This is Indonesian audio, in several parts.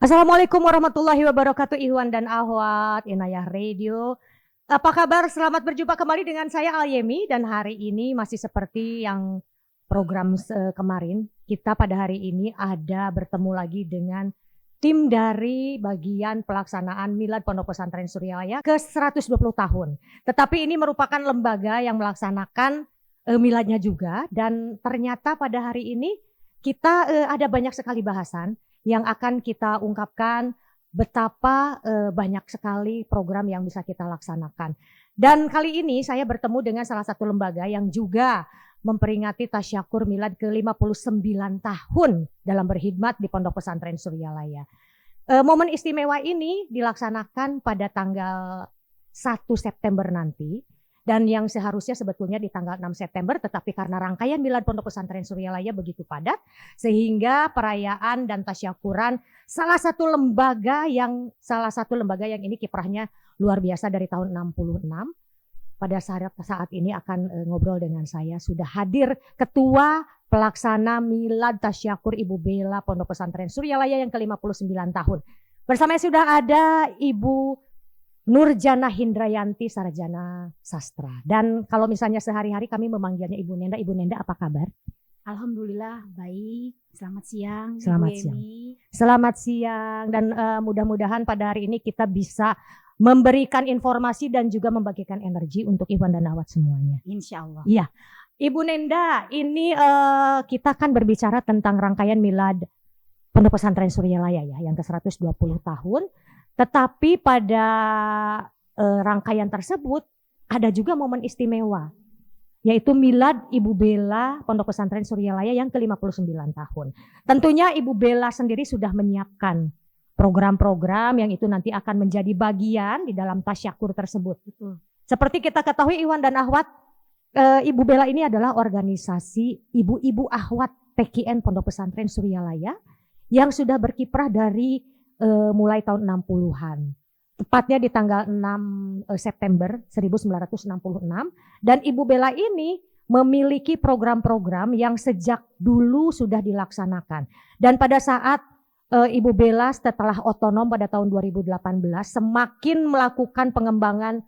Assalamualaikum warahmatullahi wabarakatuh, Ikhwan dan Akhwat Inayah Radio. Apa kabar? Selamat berjumpa kembali dengan saya Al-Yemi, dan hari ini masih seperti yang program kemarin, kita pada hari ini ada bertemu lagi dengan tim dari bagian pelaksanaan Milad Pondok Pesantren Suryalaya ke 120 tahun. Tetapi ini merupakan lembaga yang melaksanakan miladnya juga, dan ternyata pada hari ini kita ada banyak sekali bahasan yang akan kita ungkapkan betapa banyak sekali program yang bisa kita laksanakan. Dan kali ini saya bertemu dengan salah satu lembaga yang juga memperingati Tasyakur Milad ke-59 tahun dalam berkhidmat di Pondok Pesantren Suryalaya. Momen istimewa ini dilaksanakan pada tanggal 1 September nanti. Dan yang seharusnya sebetulnya di tanggal 6 September, tetapi karena rangkaian Milad Pondok Pesantren Suryalaya begitu padat, sehingga perayaan dan tasyakuran salah satu lembaga yang ini kiprahnya luar biasa dari tahun 66. Pada saat ini akan ngobrol dengan saya, sudah hadir Ketua Pelaksana Milad Tasyakur Ibu Bella Pondok Pesantren Suryalaya yang ke-59 tahun. Bersama sudah ada Ibu Nurjana Hindrayanti, sarjana sastra. Dan kalau misalnya sehari-hari kami memanggilnya Ibu Nenda. Ibu Nenda, apa kabar? Alhamdulillah baik. Selamat siang. Selamat Ibu siang. Emi. Selamat siang, dan mudah-mudahan pada hari ini kita bisa memberikan informasi dan juga membagikan energi untuk Ikhwan dan Akhwat semuanya. Insya Allah. Iya, Ibu Nenda, ini kita akan berbicara tentang rangkaian Milad Pondok Pesantren Suryalaya ya, yang ke-120 tahun. Tetapi pada rangkaian tersebut ada juga momen istimewa, yaitu Milad Ibu Bella Pondok Pesantren Suryalaya yang ke-59 tahun. Tentunya Ibu Bella sendiri sudah menyiapkan program-program yang itu nanti akan menjadi bagian di dalam tasyakur tersebut. Betul. Seperti kita ketahui Ikhwan dan Akhwat, Ibu Bella ini adalah organisasi ibu-ibu akhwat PKN Pondok Pesantren Suryalaya yang sudah berkiprah dari mulai tahun 60-an. Tepatnya di tanggal 6 September 1966. Dan Ibu Bella ini memiliki program-program yang sejak dulu sudah dilaksanakan. Dan pada saat Ibu Bella setelah otonom pada tahun 2018 semakin melakukan pengembangan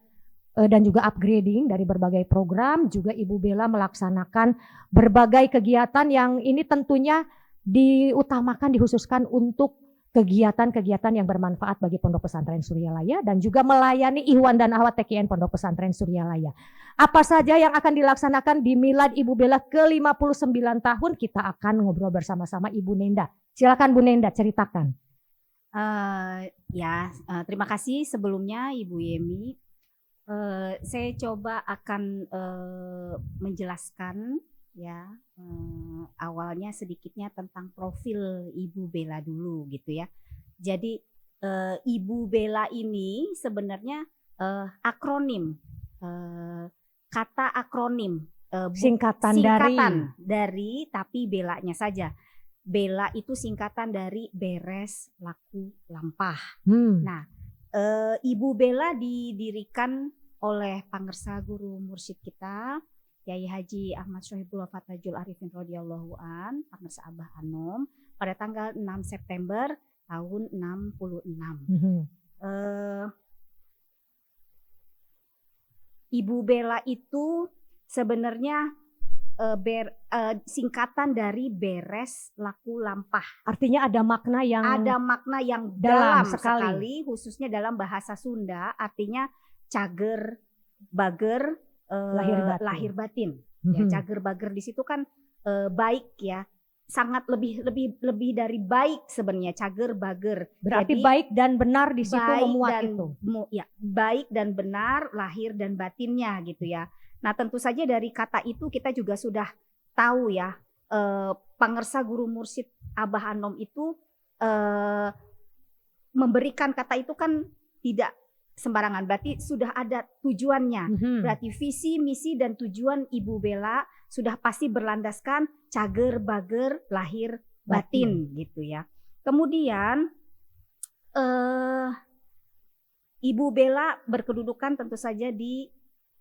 dan juga upgrading dari berbagai program, juga Ibu Bella melaksanakan berbagai kegiatan yang ini tentunya diutamakan, dikhususkan untuk kegiatan-kegiatan yang bermanfaat bagi Pondok Pesantren Suryalaya dan juga melayani Ikhwan dan Akhwat TKN Pondok Pesantren Suryalaya. Apa saja yang akan dilaksanakan di Milad Ibu Bella ke-59 tahun, kita akan ngobrol bersama-sama Ibu Nenda. Silakan Bu Nenda, ceritakan. Terima kasih sebelumnya Ibu Yemi. Saya coba akan menjelaskan ya, awalnya sedikitnya tentang profil Ibu Bella dulu gitu ya. Jadi Ibu Bella ini sebenarnya akronim, kata akronim, Singkatan dari tapi Bellanya saja. Bella itu singkatan dari beres, laku, lampah. Nah, Ibu Bella didirikan oleh Pangersa Guru Mursyid kita, Yai Haji Ahmad Shohibul Fatajul Arifin radhiyallahu an, Pangersa Abah Anom, pada tanggal 6 September tahun 66. Ibu Bella itu sebenarnya singkatan dari beres, laku, lampah. Artinya ada makna yang dalam sekali, khususnya dalam bahasa Sunda, artinya cager, bager, lahir batin. Ya, cager bager di situ kan baik ya, sangat lebih dari baik sebenarnya, cager bager. Berarti jadi, baik dan benar di situ memuat itu. Ya, baik dan benar, lahir dan batinnya gitu ya. Nah, tentu saja dari kata itu kita juga sudah tahu ya, Pangersa Guru Mursyid Abah Anom itu memberikan kata itu kan tidak sembarangan, berarti sudah ada tujuannya. Berarti visi, misi, dan tujuan Ibu Bella sudah pasti berlandaskan cager, bager, lahir, batin gitu ya. Kemudian Ibu Bella berkedudukan tentu saja di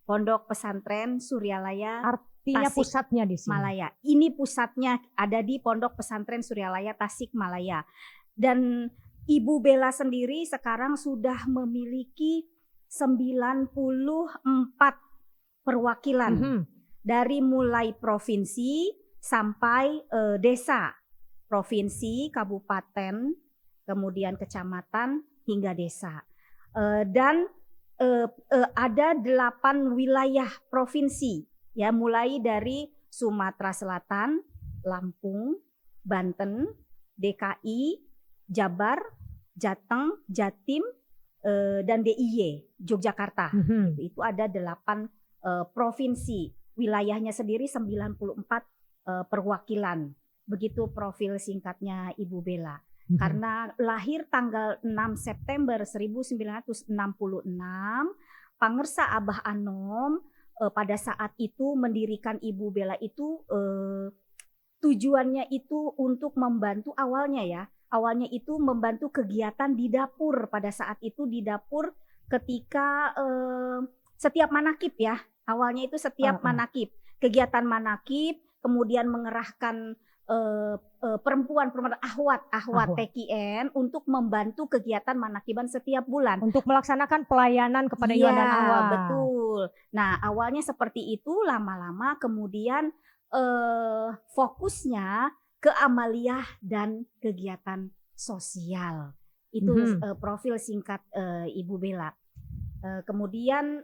Pondok Pesantren Suryalaya. Artinya pusatnya di sini. Malaya. Ini pusatnya ada di Pondok Pesantren Suryalaya Tasikmalaya. Dan Ibu Bella sendiri sekarang sudah memiliki 94 perwakilan dari mulai provinsi sampai desa, provinsi, kabupaten, kemudian kecamatan hingga desa. Dan ada 8 wilayah provinsi, ya, mulai dari Sumatera Selatan, Lampung, Banten, DKI, Jabar, Jateng, Jatim, dan DIY, Yogyakarta. Itu ada 8 provinsi. Wilayahnya sendiri 94 perwakilan. Begitu profil singkatnya Ibu Bella. Karena lahir tanggal 6 September 1966, Pangersa Abah Anom pada saat itu mendirikan Ibu Bella itu tujuannya itu untuk membantu awalnya itu membantu kegiatan di dapur. Pada saat itu di dapur ketika setiap manakib, ya, awalnya itu setiap manakib, kegiatan manakib, kemudian mengerahkan perempuan ahwat TKN untuk membantu kegiatan manakiban setiap bulan. Untuk melaksanakan pelayanan kepada Iwan dan Ahwat. Betul. Nah, awalnya seperti itu, lama-lama kemudian fokusnya ke amaliyah dan kegiatan sosial. Itu profil singkat Ibu Bella. Kemudian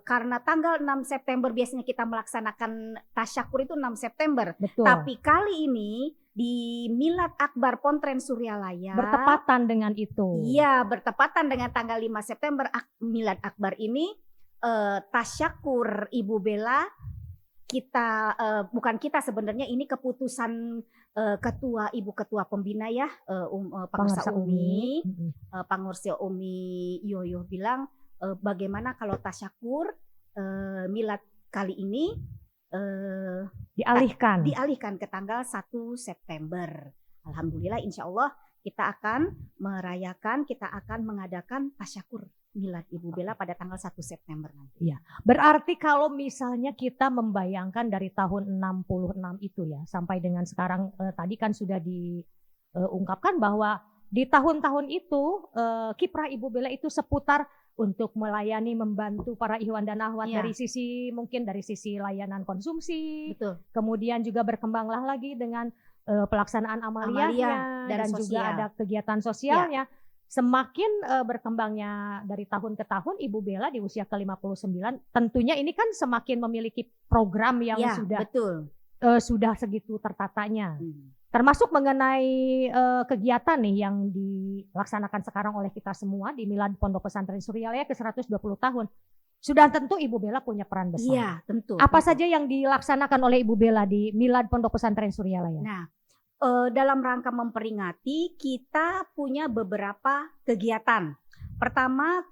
karena tanggal 6 September biasanya kita melaksanakan tasyakur itu 6 September. Betul. Tapi kali ini di Milad Akbar Pontren Suryalaya bertepatan dengan itu. Iya, bertepatan dengan tanggal 5 September Milad Akbar ini, tasyakur Ibu Bella kita bukan kita sebenarnya, ini keputusan Ibu Ketua Pembina, ya, Pangersa Umi, Pangersa Umi Yoyo bilang bagaimana kalau tasyakur milad kali ini dialihkan ke tanggal 1 September. Alhamdulillah, insya Allah kita akan mengadakan tasyakur milad Ibu Bella pada tanggal 1 September nanti. Ya, berarti kalau misalnya kita membayangkan dari tahun 66 itu, ya, sampai dengan sekarang, tadi kan sudah diungkapkan bahwa di tahun-tahun itu kiprah Ibu Bella itu seputar untuk melayani, membantu para Ikhwan dan Akhwat, ya, dari sisi layanan konsumsi. Betul. Kemudian juga berkembanglah lagi dengan pelaksanaan amaliyahnya dan juga ada kegiatan sosialnya. Ya. Semakin berkembangnya dari tahun ke tahun Ibu Bella di usia ke-59, tentunya ini kan semakin memiliki program yang sudah segitu tertatanya. Termasuk mengenai kegiatan nih yang dilaksanakan sekarang oleh kita semua di Milad Pondok Pesantren Suryalaya ke-120 tahun. Sudah tentu Ibu Bella punya peran besar. Iya, tentu. Apa saja yang dilaksanakan oleh Ibu Bella di Milad Pondok Pesantren Suryalaya? Nah, dalam rangka memperingati kita punya beberapa kegiatan. Pertama,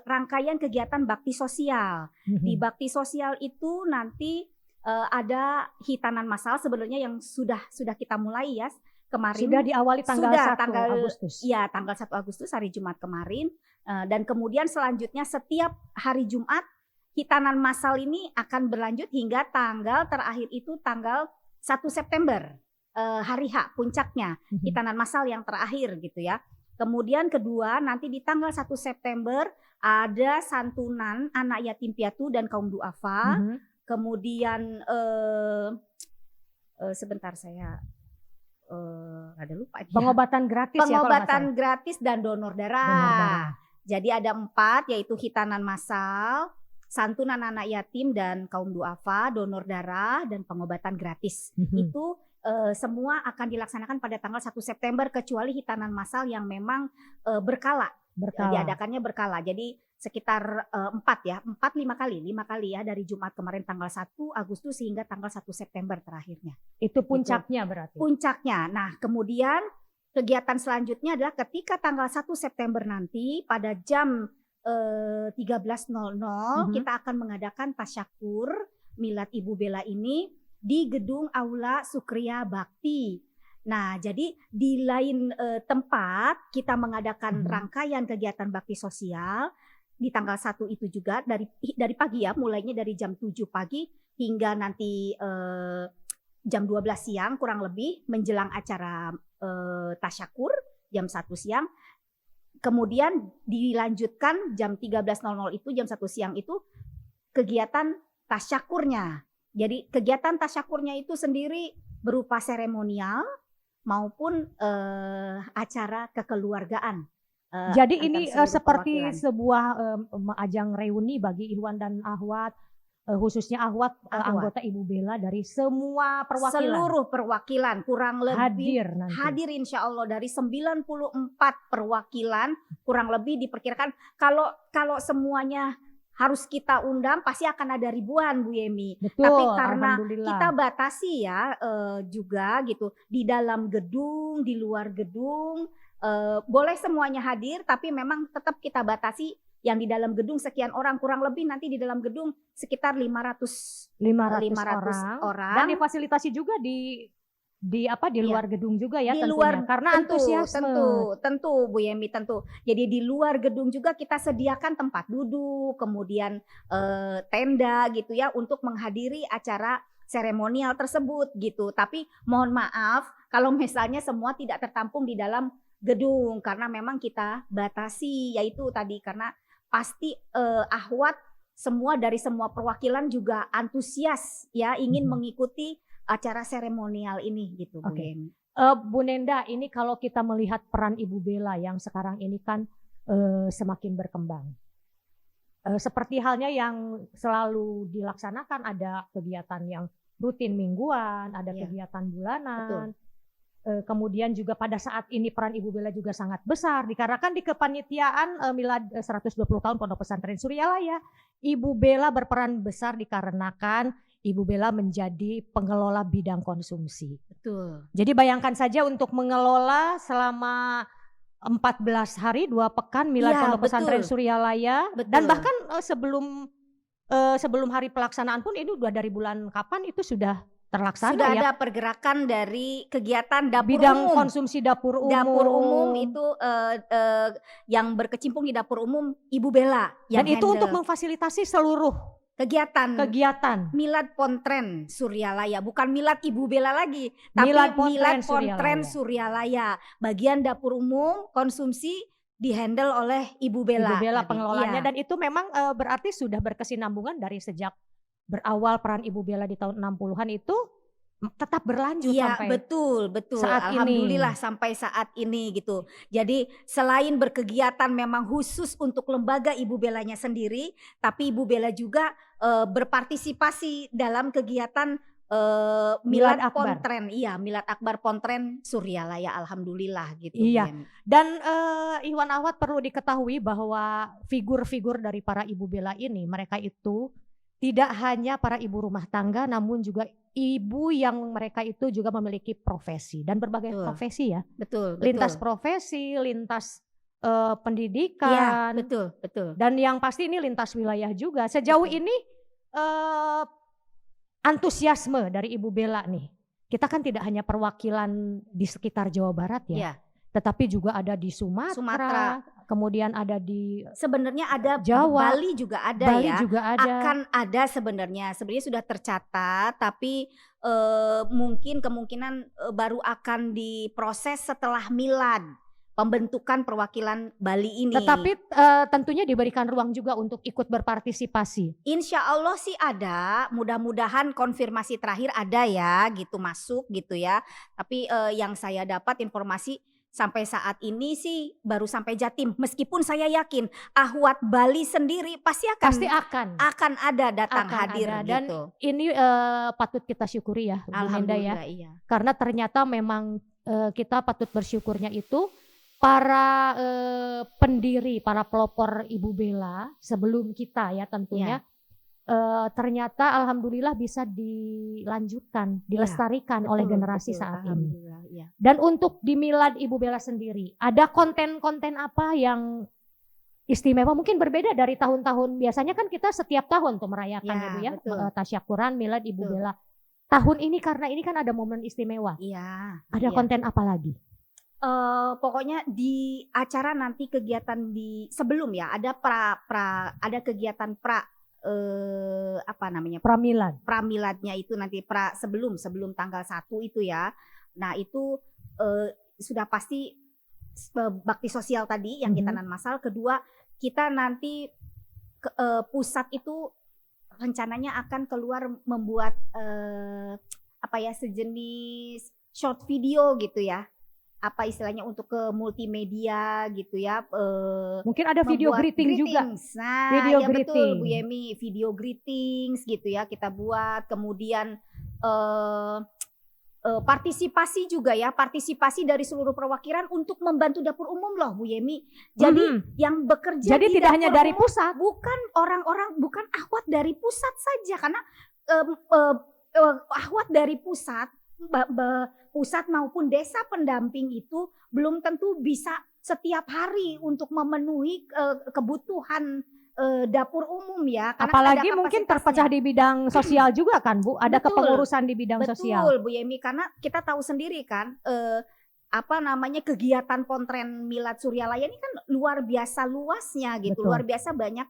rangkaian kegiatan bakti sosial. Di bakti sosial itu nanti ada hitanan massal sebenarnya yang sudah kita mulai, ya, kemarin. Sudah diawali tanggal 1 Agustus. Iya, tanggal 1 Agustus hari Jumat kemarin. Dan kemudian selanjutnya setiap hari Jumat hitanan massal ini akan berlanjut hingga tanggal terakhir itu tanggal 1 September. Hari H puncaknya, hitanan massal yang terakhir gitu, ya. Kemudian kedua, nanti di tanggal 1 September ada santunan anak yatim piatu dan kaum duafa. Kemudian sebentar saya ada lupa. Pengobatan gratis, pengobatan gratis dan donor darah. Jadi ada 4, yaitu hitanan massal, santunan anak yatim dan kaum duafa, donor darah, dan pengobatan gratis. Itu semua akan dilaksanakan pada tanggal 1 September kecuali hitanan massal yang memang berkala. Diadakannya berkala. Jadi sekitar 5 kali ya, dari Jumat kemarin tanggal 1 Agustus hingga tanggal 1 September terakhirnya. Itu puncaknya berarti. Puncaknya. Nah, kemudian kegiatan selanjutnya adalah ketika tanggal 1 September nanti pada jam 13.00 kita akan mengadakan tasyakur milad Ibu Bella ini di gedung Aula Sukriya Bakti. Nah, jadi di lain tempat kita mengadakan rangkaian kegiatan bakti sosial di tanggal 1 itu juga dari pagi, ya, mulainya dari jam 7 pagi hingga nanti jam 12 siang kurang lebih menjelang acara tasyakur jam 1 siang. Kemudian dilanjutkan jam 13.00 itu, jam 1 siang itu kegiatan tasyakurnya. Jadi kegiatan tasyakurnya itu sendiri berupa seremonial maupun acara kekeluargaan. Jadi ini antar seluruh seperti perwakilan. sebuah ajang reuni bagi Ihwan dan Ahwat, khususnya Ahwat, anggota Ibu Bella dari semua perwakilan. Seluruh perwakilan kurang lebih hadir insya Allah dari 94 perwakilan, kurang lebih diperkirakan kalau semuanya harus kita undang pasti akan ada ribuan Bu Yemi. Betul, tapi karena kita batasi ya juga gitu, di dalam gedung, di luar gedung, boleh semuanya hadir tapi memang tetap kita batasi yang di dalam gedung sekian orang, kurang lebih nanti di dalam gedung sekitar 500 orang. Dan difasilitasi juga di luar gedung juga ya, di tentunya luar, karena antusiasme. Tentu Bu Yemi, tentu. Jadi di luar gedung juga kita sediakan tempat duduk, kemudian tenda gitu ya untuk menghadiri acara seremonial tersebut gitu. Tapi mohon maaf kalau misalnya semua tidak tertampung di dalam gedung karena memang kita batasi, yaitu tadi karena pasti Ahwat semua dari semua perwakilan juga antusias ya ingin mengikuti acara seremonial ini gitu Bu Yemi. Bu Nenda, ini kalau kita melihat peran Ibu Bella yang sekarang ini kan semakin berkembang. Seperti halnya yang selalu dilaksanakan, ada kegiatan yang rutin mingguan, ada kegiatan bulanan. Kemudian juga pada saat ini peran Ibu Bella juga sangat besar dikarenakan di kepanitiaan milad 120 tahun Pondok Pesantren Suryalaya, Ibu Bella berperan besar dikarenakan Ibu Bella menjadi pengelola bidang konsumsi. Betul. Jadi bayangkan saja untuk mengelola selama 14 hari 2 pekan milad Pondok Pesantren Suryalaya, dan bahkan sebelum hari pelaksanaan pun ini udah dari bulan kapan itu sudah terlaksana. Sudah ada pergerakan dari kegiatan dapur bidang umum. Konsumsi dapur umum. Dapur umum itu yang berkecimpung di dapur umum Ibu Bella. Dan itu untuk memfasilitasi seluruh kegiatan Milad Pontren Suryalaya, bukan Milad Ibu Bella lagi, tapi Milad Pontren Suryalaya. Bagian dapur umum konsumsi dihandle oleh Ibu Bella. Ibu Bella pengelolanya, dan itu memang berarti sudah berkesinambungan dari sejak berawal peran Ibu Bella di tahun 60-an itu tetap berlanjut sampai betul saat alhamdulillah ini. Sampai saat ini gitu. Jadi selain berkegiatan memang khusus untuk lembaga Ibu Bellanya sendiri, tapi Ibu Bella juga berpartisipasi dalam kegiatan Milad Pontren. Milad Akbar Pontren Suryalaya, alhamdulillah gitu. Dan Ihwan Ahwat perlu diketahui bahwa figur-figur dari para Ibu Bella ini, mereka itu tidak hanya para ibu rumah tangga, namun juga ibu yang mereka itu juga memiliki profesi dan berbagai profesi ya. Lintas profesi, lintas pendidikan. Betul. Dan yang pasti ini lintas wilayah juga. Sejauh ini antusiasme dari Ibu Bella nih. Kita kan tidak hanya perwakilan di sekitar Jawa Barat ya. Tetapi juga ada di Sumatera, kemudian ada di sebenarnya ada Jawa, Bali juga ada. Akan ada sebenarnya sudah tercatat, tapi mungkin kemungkinan baru akan diproses setelah milad pembentukan perwakilan Bali ini. Tetapi tentunya diberikan ruang juga untuk ikut berpartisipasi. Insya Allah sih ada, mudah-mudahan konfirmasi terakhir ada ya gitu, masuk gitu ya. Tapi yang saya dapat informasi sampai saat ini sih baru sampai Jatim. Meskipun saya yakin Ahwat Bali sendiri pasti akan ada datang hadir ada. gitu. Dan ini patut kita syukuri ya Bu Nenda ya. Karena ternyata memang kita patut bersyukurnya itu para pendiri, para pelopor Ibu Bella sebelum kita ya tentunya. Ternyata alhamdulillah bisa dilanjutkan, dilestarikan oleh generasi saat ini. Dan untuk di milad Ibu Bella sendiri, ada konten-konten apa yang istimewa? Mungkin berbeda dari tahun-tahun biasanya kan kita setiap tahun tuh merayakan Ibu ya, tasyakuran milad Ibu Bella. Tahun ini karena ini kan ada momen istimewa. Ada konten apa lagi? Pokoknya di acara nanti kegiatan di sebelum ya ada ada kegiatan pramiladnya itu nanti sebelum tanggal 1 itu ya. Nah itu sudah pasti bakti sosial tadi yang kita nan massal. Kedua, kita nanti pusat itu rencananya akan keluar membuat sejenis short video gitu ya. Apa istilahnya untuk ke multimedia gitu ya. Mungkin ada video greeting juga. Nah, video ya greeting. Betul Bu Yemi, video greetings gitu ya kita buat. Kemudian partisipasi juga ya, partisipasi dari seluruh perwakilan untuk membantu dapur umum loh Bu Yemi. Jadi yang bekerja jadi di tidak hanya dari umum, pusat, bukan orang-orang, bukan ahwat dari pusat saja, karena ahwat dari pusat maupun desa pendamping itu belum tentu bisa setiap hari untuk memenuhi kebutuhan dapur umum ya. Apalagi mungkin terpecah di bidang sosial juga kan Bu, ada kepengurusan di bidang sosial. Betul Bu Yemi, karena kita tahu sendiri kan kegiatan Pontren Milad Suryalaya ini kan luar biasa luasnya gitu. Betul. Luar biasa banyak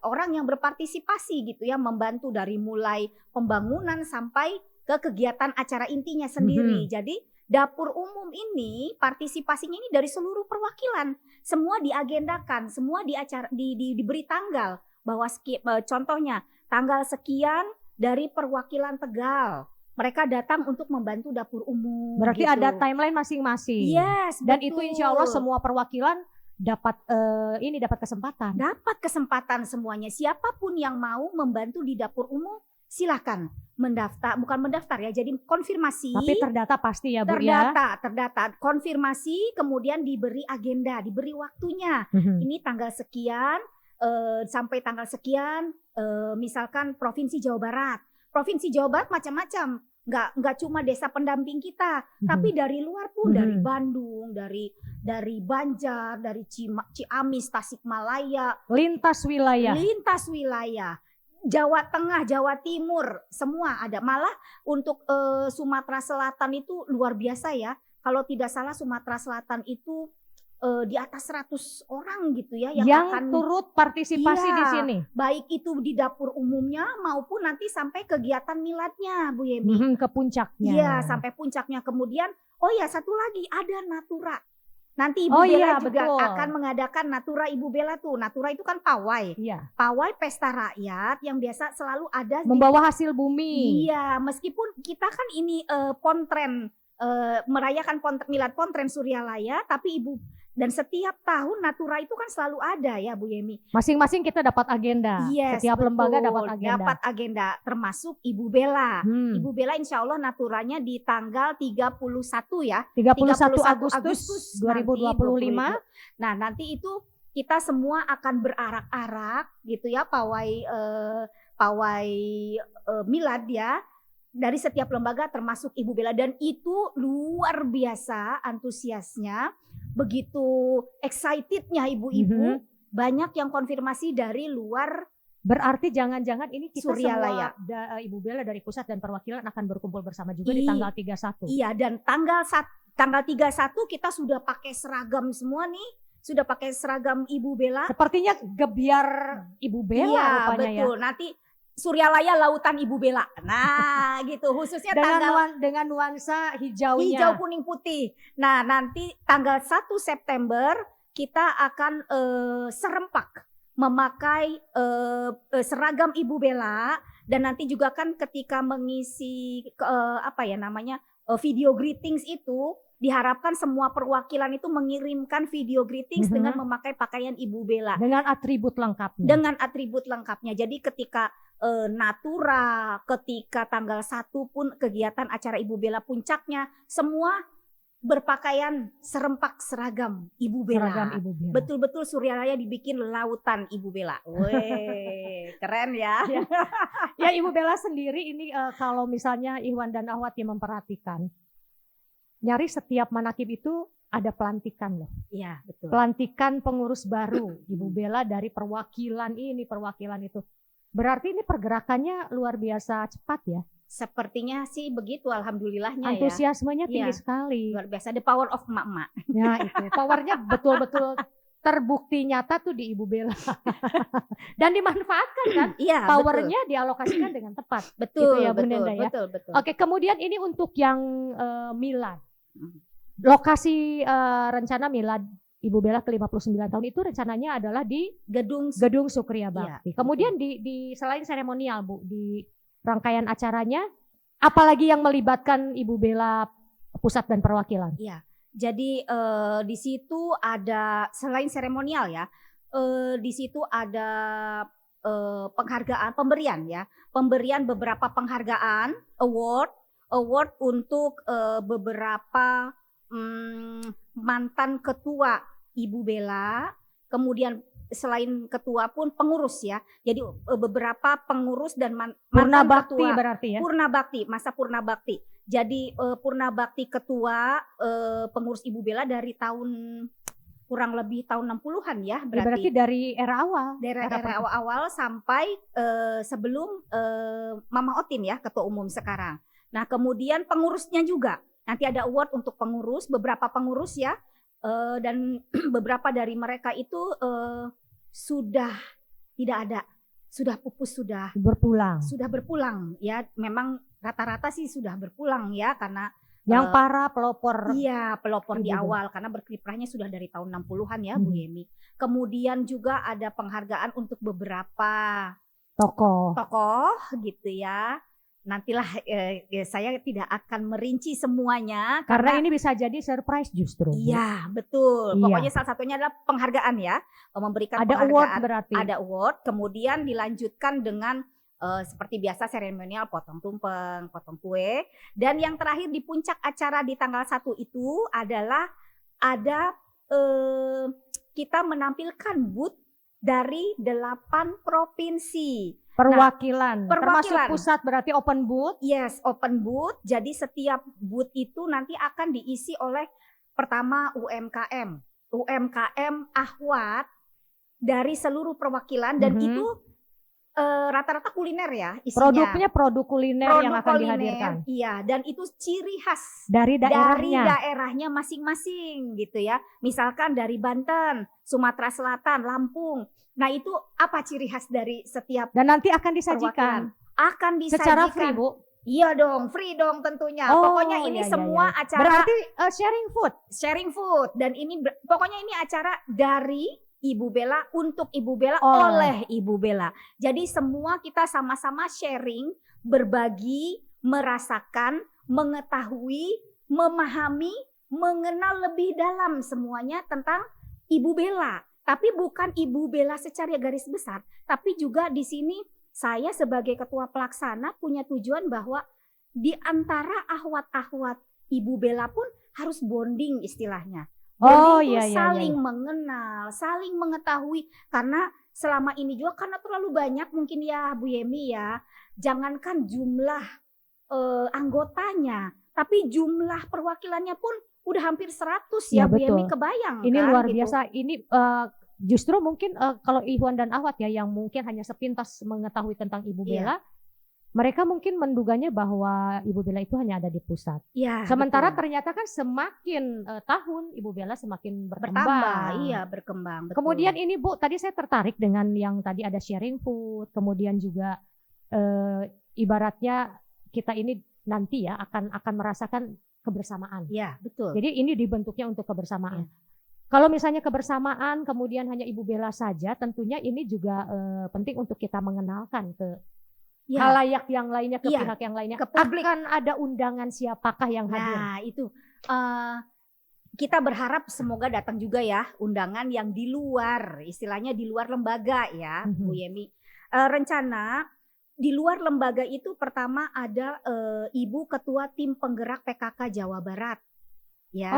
orang yang berpartisipasi gitu ya, membantu dari mulai pembangunan sampai ke kegiatan acara intinya sendiri. Jadi dapur umum ini partisipasinya ini dari seluruh perwakilan, semua diagendakan, semua diberi tanggal bahwa contohnya tanggal sekian dari perwakilan Tegal mereka datang untuk membantu dapur umum. Berarti gitu. ada timeline masing-masing. Yes, dan betul. Itu insya Allah semua perwakilan dapat kesempatan. Dapat kesempatan semuanya. Siapapun yang mau membantu di dapur umum silakan bukan mendaftar ya, jadi konfirmasi. Tapi terdata pasti ya Bu ya. Terdata, konfirmasi, kemudian diberi agenda, diberi waktunya. Ini tanggal sekian sampai tanggal sekian, misalkan Provinsi Jawa Barat. Provinsi Jawa Barat macam-macam. Nggak cuma desa pendamping kita, tapi dari luar pun, dari Bandung, dari Banjar, dari Ciamis, Tasikmalaya, lintas wilayah, Jawa Tengah, Jawa Timur, semua ada. Malah untuk Sumatera Selatan itu luar biasa ya. Kalau tidak salah Sumatera Selatan itu di atas 100 orang gitu ya yang akan turut partisipasi di sini. Baik itu di dapur umumnya maupun nanti sampai kegiatan miladnya Bu Yemi. Ke puncaknya. Iya, sampai puncaknya. Kemudian satu lagi ada Natura. Nanti Ibu Bella juga akan mengadakan Natura Ibu Bella tuh. Natura itu kan pawai. Iya. Pawai pesta rakyat yang biasa selalu ada membawa hasil bumi. Iya, meskipun kita kan ini Pontren merayakan Milad Pontren Suryalaya, tapi dan setiap tahun Natura itu kan selalu ada ya Bu Yemi. Masing-masing kita dapat agenda. Yes, setiap lembaga dapat agenda. Termasuk Ibu Bella. Ibu Bella insya Allah Naturanya di tanggal 31 ya. 31 Agustus 2025. Nah nanti itu kita semua akan berarak-arak gitu ya, pawai milad ya. Dari setiap lembaga termasuk Ibu Bella, dan itu luar biasa antusiasnya, begitu excitednya ibu-ibu, banyak yang konfirmasi dari luar. Berarti jangan-jangan ini kita Suryalaya. semua Ibu Bella dari pusat dan perwakilan akan berkumpul bersama juga di tanggal 31. Iya, dan tanggal 31 kita sudah pakai seragam semua nih. Sudah pakai seragam Ibu Bella. Sepertinya gebiar Ibu Bella rupanya betul. Ya. Nanti Suryalaya Lautan Ibu Bella. Nah, gitu. Khususnya dengan nuansa hijaunya. Hijau kuning putih. Nah, nanti tanggal 1 September kita akan serempak memakai seragam Ibu Bella, dan nanti juga kan ketika mengisi video greetings itu diharapkan semua perwakilan itu mengirimkan video greetings dengan memakai pakaian Ibu Bella. Dengan atribut lengkapnya. Jadi ketika Natura, ketika tanggal 1 pun kegiatan acara Ibu Bella puncaknya, semua berpakaian serempak seragam Ibu Bella. Betul-betul Suryalaya dibikin lautan Ibu Bella. Weh, keren ya. Ya Ibu Bella sendiri ini kalau misalnya Ihwan dan Ahwat yang memperhatikan, nyaris setiap manakib itu ada pelantikan loh. Iya, betul. Pelantikan pengurus baru Ibu Bella dari perwakilan ini, perwakilan itu. Berarti ini pergerakannya luar biasa cepat ya. Sepertinya sih begitu, alhamdulillahnya. Antusiasmenya tinggi sekali. Luar biasa, the power of emak-emak. Ya itu, powernya betul-betul terbukti nyata tuh di Ibu Bella. Dan dimanfaatkan kan? Iya, powernya dialokasikan dengan tepat. Betul, gitu ya, betul, ya. Betul. Oke, kemudian ini untuk yang Milad. lokasi rencana milad Ibu Bella ke-59 tahun itu rencananya adalah di Gedung Sukriya Bakti. Kemudian di selain seremonial Bu, di rangkaian acaranya apalagi yang melibatkan Ibu Bella pusat dan perwakilan? Iya. Jadi di situ ada selain seremonial ya, di situ ada penghargaan, pemberian beberapa penghargaan, award untuk beberapa mantan ketua Ibu Bella, kemudian selain ketua pun pengurus ya. Jadi beberapa pengurus dan Purna mantan Bakti ketua, berarti ya? masa Purna Bakti. Jadi Purna Bakti ketua pengurus Ibu Bella dari tahun kurang lebih tahun 60-an ya berarti. Berarti dari era awal. Dari era awal sampai sebelum Mama Otin ya, ketua umum sekarang. Nah, kemudian pengurusnya juga. Nanti ada award untuk pengurus, beberapa pengurus ya, dan beberapa dari mereka itu sudah tidak ada, sudah pupus, sudah berpulang ya. Memang rata-rata sih sudah berpulang ya, karena yang para pelopor. Iya, pelopor di awal karena berkiprahnya sudah dari tahun 60-an ya Bu Yemi. Kemudian juga ada penghargaan untuk beberapa tokoh gitu ya. Nantilah saya tidak akan merinci semuanya karena ini bisa jadi surprise justru. Iya, betul. Pokoknya salah satunya adalah penghargaan ya, memberikan ada penghargaan. Award berarti. Ada award, kemudian dilanjutkan dengan seperti biasa seremonial, potong tumpeng, potong kue, dan yang terakhir di puncak acara di tanggal 1 itu adalah ada kita menampilkan booth dari 8 provinsi. Perwakilan, termasuk pusat berarti open booth? Yes, open booth. Jadi setiap booth itu nanti akan diisi oleh pertama UMKM Ahwat dari seluruh perwakilan dan itu rata-rata kuliner ya isinya. Produknya produk kuliner yang akan dihadirkan. Iya, dan itu ciri khas dari daerahnya masing-masing gitu ya. Misalkan dari Banten, Sumatera Selatan, Lampung. Nah, itu apa ciri khas dari setiap dan nanti akan disajikan. Akan disajikan secara free, Bu? Iya dong, free dong tentunya. Pokoknya ini semua acara berarti sharing food dan ini pokoknya ini acara dari Ibu Bella untuk Ibu Bella oleh Ibu Bella. Jadi semua kita sama-sama sharing, berbagi, merasakan, mengetahui, memahami, mengenal lebih dalam semuanya tentang Ibu Bella. Tapi bukan Ibu Bella secara garis besar, tapi juga di sini saya sebagai ketua pelaksana punya tujuan bahwa di antara ahwat-ahwat Ibu Bella pun harus bonding istilahnya. Saling mengenal, saling mengetahui, karena selama ini juga karena terlalu banyak mungkin ya Bu Yemi ya, jangankan jumlah anggotanya, tapi jumlah perwakilannya pun udah hampir 100 ya Bu Yemi, kebayang ini kan, luar gitu. biasa. Ini justru mungkin kalau Ihwan dan Ahwat ya yang mungkin hanya sepintas mengetahui tentang Ibu Bella, mereka mungkin menduganya bahwa Ibu Bella itu hanya ada di pusat. Ya, sementara ternyata kan semakin tahun Ibu Bella semakin berkembang. Berkembang. Betul. Kemudian ini Bu, tadi saya tertarik dengan yang tadi ada sharing food, kemudian juga ibaratnya kita ini nanti ya akan merasakan kebersamaan. Iya, betul. Jadi ini dibentuknya untuk kebersamaan. Kalau misalnya kebersamaan kemudian hanya Ibu Bella saja, tentunya ini juga penting untuk kita mengenalkan ke halayak yang lainnya, ke pihak yang lainnya. Ke publik. Akan ada undangan siapakah yang hadir? Nah itu kita berharap semoga datang juga ya undangan yang di luar, istilahnya di luar lembaga ya Bu Yemi. Rencana di luar lembaga itu pertama ada Ibu Ketua Tim Penggerak PKK Jawa Barat. Ya,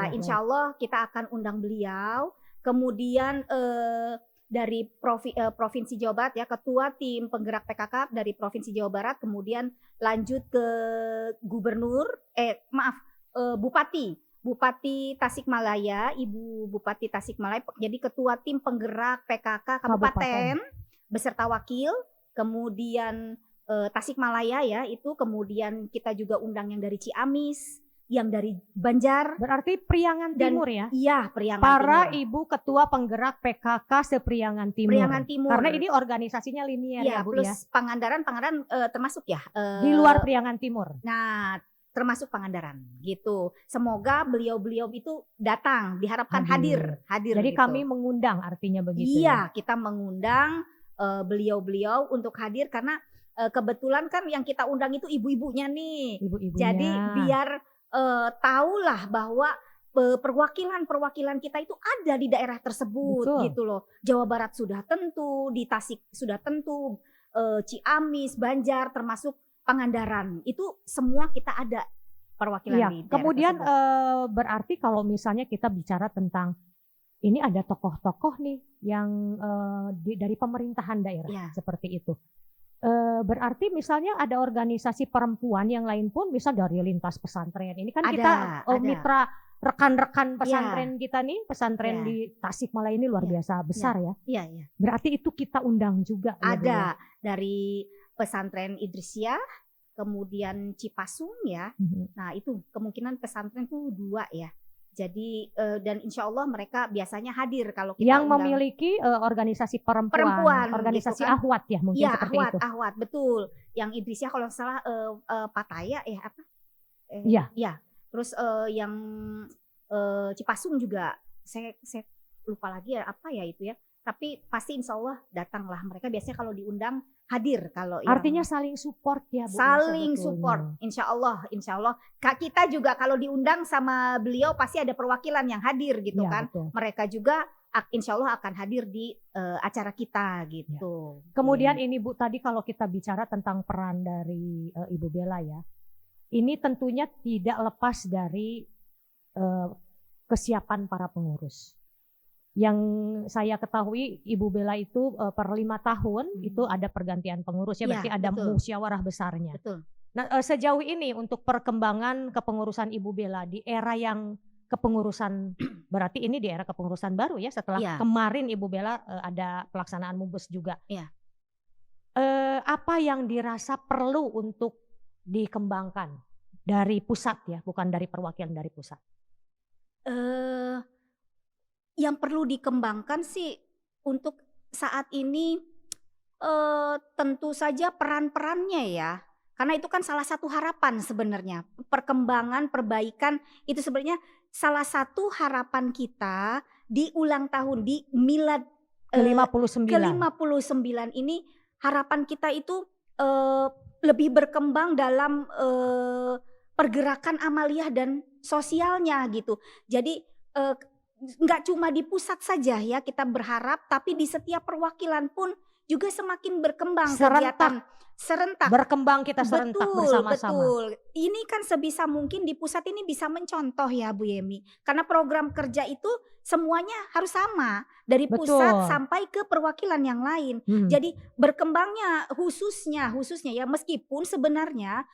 insya Allah kita akan undang beliau. Kemudian dari Provinsi Jawa Barat ya, Ketua Tim Penggerak PKK dari Provinsi Jawa Barat, kemudian lanjut ke Bupati Tasikmalaya, Ibu Bupati Tasikmalaya, jadi Ketua Tim Penggerak PKK Kabupaten beserta wakil, kemudian Tasikmalaya ya, itu kemudian kita juga undang yang dari Ciamis, yang dari Banjar. Berarti Priangan Timur ya? Iya, Priangan Para Timur. Ibu Ketua Penggerak PKK se-Priangan Timur. Priangan Timur. Karena ini organisasinya linear ya Bu plus ya? Pangandaran termasuk ya? Di luar Priangan Timur. Nah, termasuk Pangandaran gitu. Semoga beliau-beliau itu datang, diharapkan hadir. Jadi gitu. kami mengundang artinya begitu Iya, ya. kita mengundang beliau-beliau untuk hadir karena kebetulan kan yang kita undang itu ibu-ibunya nih. Ibu-ibunya. Jadi biar tahulah bahwa perwakilan-perwakilan kita itu ada di daerah tersebut. Betul. Gitu loh. Jawa Barat sudah tentu, di Tasik sudah tentu, Ciamis, Banjar termasuk Pangandaran. Itu semua kita ada perwakilan Iya, di daerah kemudian tersebut. berarti kalau misalnya kita bicara tentang ini ada tokoh-tokoh nih yang dari pemerintahan daerah Ya. seperti itu. Berarti misalnya ada organisasi perempuan yang lain pun, misal dari lintas pesantren. Ini kan kita mitra rekan-rekan pesantren kita nih, pesantren di Tasikmalaya ini luar biasa besar ya. Iya. Berarti itu kita undang juga. Ada dari pesantren Idrisiah, kemudian Cipasung ya. Nah itu kemungkinan pesantren tuh 2 ya. Jadi dan insya Allah mereka biasanya hadir kalau kita yang undang. Memiliki organisasi perempuan organisasi gitu kan. Ahwat ya mungkin Ya, seperti itu. Ahwat betul. Yang Idrisiah kalau salah Pataya ya apa? Iya. Terus yang Cipasung juga saya lupa lagi ya apa ya itu ya. Tapi pasti insya Allah datanglah mereka, biasanya kalau diundang hadir. Kalau artinya saling support ya Bu. Saling support, insya Allah. Kak kita juga kalau diundang sama beliau pasti ada perwakilan yang hadir gitu kan. Betul. Mereka juga insya Allah akan hadir di acara kita gitu. Kemudian ini Bu, tadi kalau kita bicara tentang peran dari Ibu Bella ya, ini tentunya tidak lepas dari kesiapan para pengurus. Yang saya ketahui Ibu Bella itu per 5 tahun itu ada pergantian pengurus ya, berarti ada musyawarah besarnya. Betul. Nah sejauh ini untuk perkembangan kepengurusan Ibu Bella di era yang kepengurusan, berarti ini di era kepengurusan baru ya, setelah kemarin Ibu Bella ada pelaksanaan Mubes juga. Apa yang dirasa perlu untuk dikembangkan dari pusat ya, bukan dari perwakilan dari pusat? Yang perlu dikembangkan sih untuk saat ini tentu saja peran-perannya ya. Karena itu kan salah satu harapan sebenarnya. Perkembangan, perbaikan itu sebenarnya salah satu harapan kita di ulang tahun, di milad ke-59 ini. Harapan kita itu lebih berkembang dalam pergerakan amaliyah dan sosialnya gitu. Jadi nggak cuma di pusat saja ya kita berharap, tapi di setiap perwakilan pun juga semakin berkembang kegiatan serentak. Berkembang kita serentak bersama-sama. Betul. Ini kan sebisa mungkin di pusat ini bisa mencontoh ya Bu Yemi. Karena program kerja itu semuanya harus sama dari pusat sampai ke perwakilan yang lain. Jadi berkembangnya khususnya ya, meskipun sebenarnya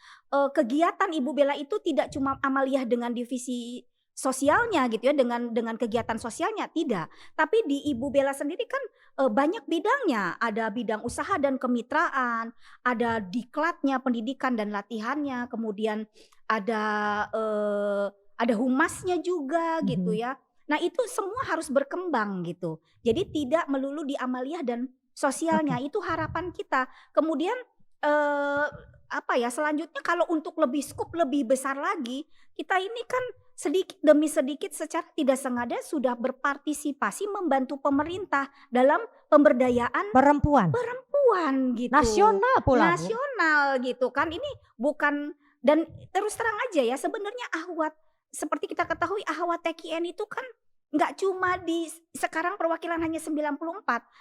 kegiatan Ibu Bella itu tidak cuma amaliyah dengan divisi sosialnya gitu ya, dengan kegiatan sosialnya tidak, tapi di Ibu Bella sendiri kan banyak bidangnya, ada bidang usaha dan kemitraan, ada diklatnya, pendidikan dan latihannya, kemudian ada humasnya juga gitu ya. Nah itu semua harus berkembang gitu, jadi tidak melulu di amaliyah dan sosialnya. Itu harapan kita. Kemudian selanjutnya kalau untuk lebih skup lebih besar lagi, kita ini kan sedikit demi sedikit secara tidak sengaja sudah berpartisipasi membantu pemerintah dalam pemberdayaan perempuan gitu. Nasional pula. Nasional gitu kan. Ini bukan, dan terus terang aja ya, sebenarnya Ahwat seperti kita ketahui Ahwat TKN itu kan nggak cuma di sekarang perwakilan hanya 94,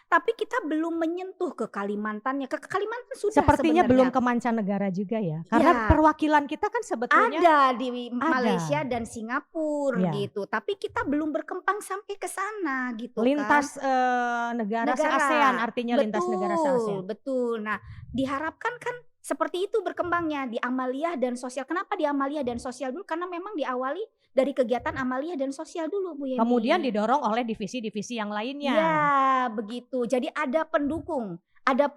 tapi kita belum menyentuh ke Kalimantannya. Ke Kalimantan sudah sepertinya sebenarnya. Belum ke mancanegara juga ya. Karena perwakilan kita kan sebetulnya ada di Malaysia dan Singapura gitu. Tapi kita belum berkembang sampai ke sana gitu lintas kan. negara se-ASEAN artinya lintas negara se-ASEAN. Betul. Nah, diharapkan kan seperti itu berkembangnya di amaliyah dan sosial. Kenapa di amaliyah dan sosial dulu? Karena memang diawali dari kegiatan amaliyah dan sosial dulu Bu Yemi. Kemudian didorong oleh divisi-divisi yang lainnya. Ya begitu. Jadi ada pendukung, ada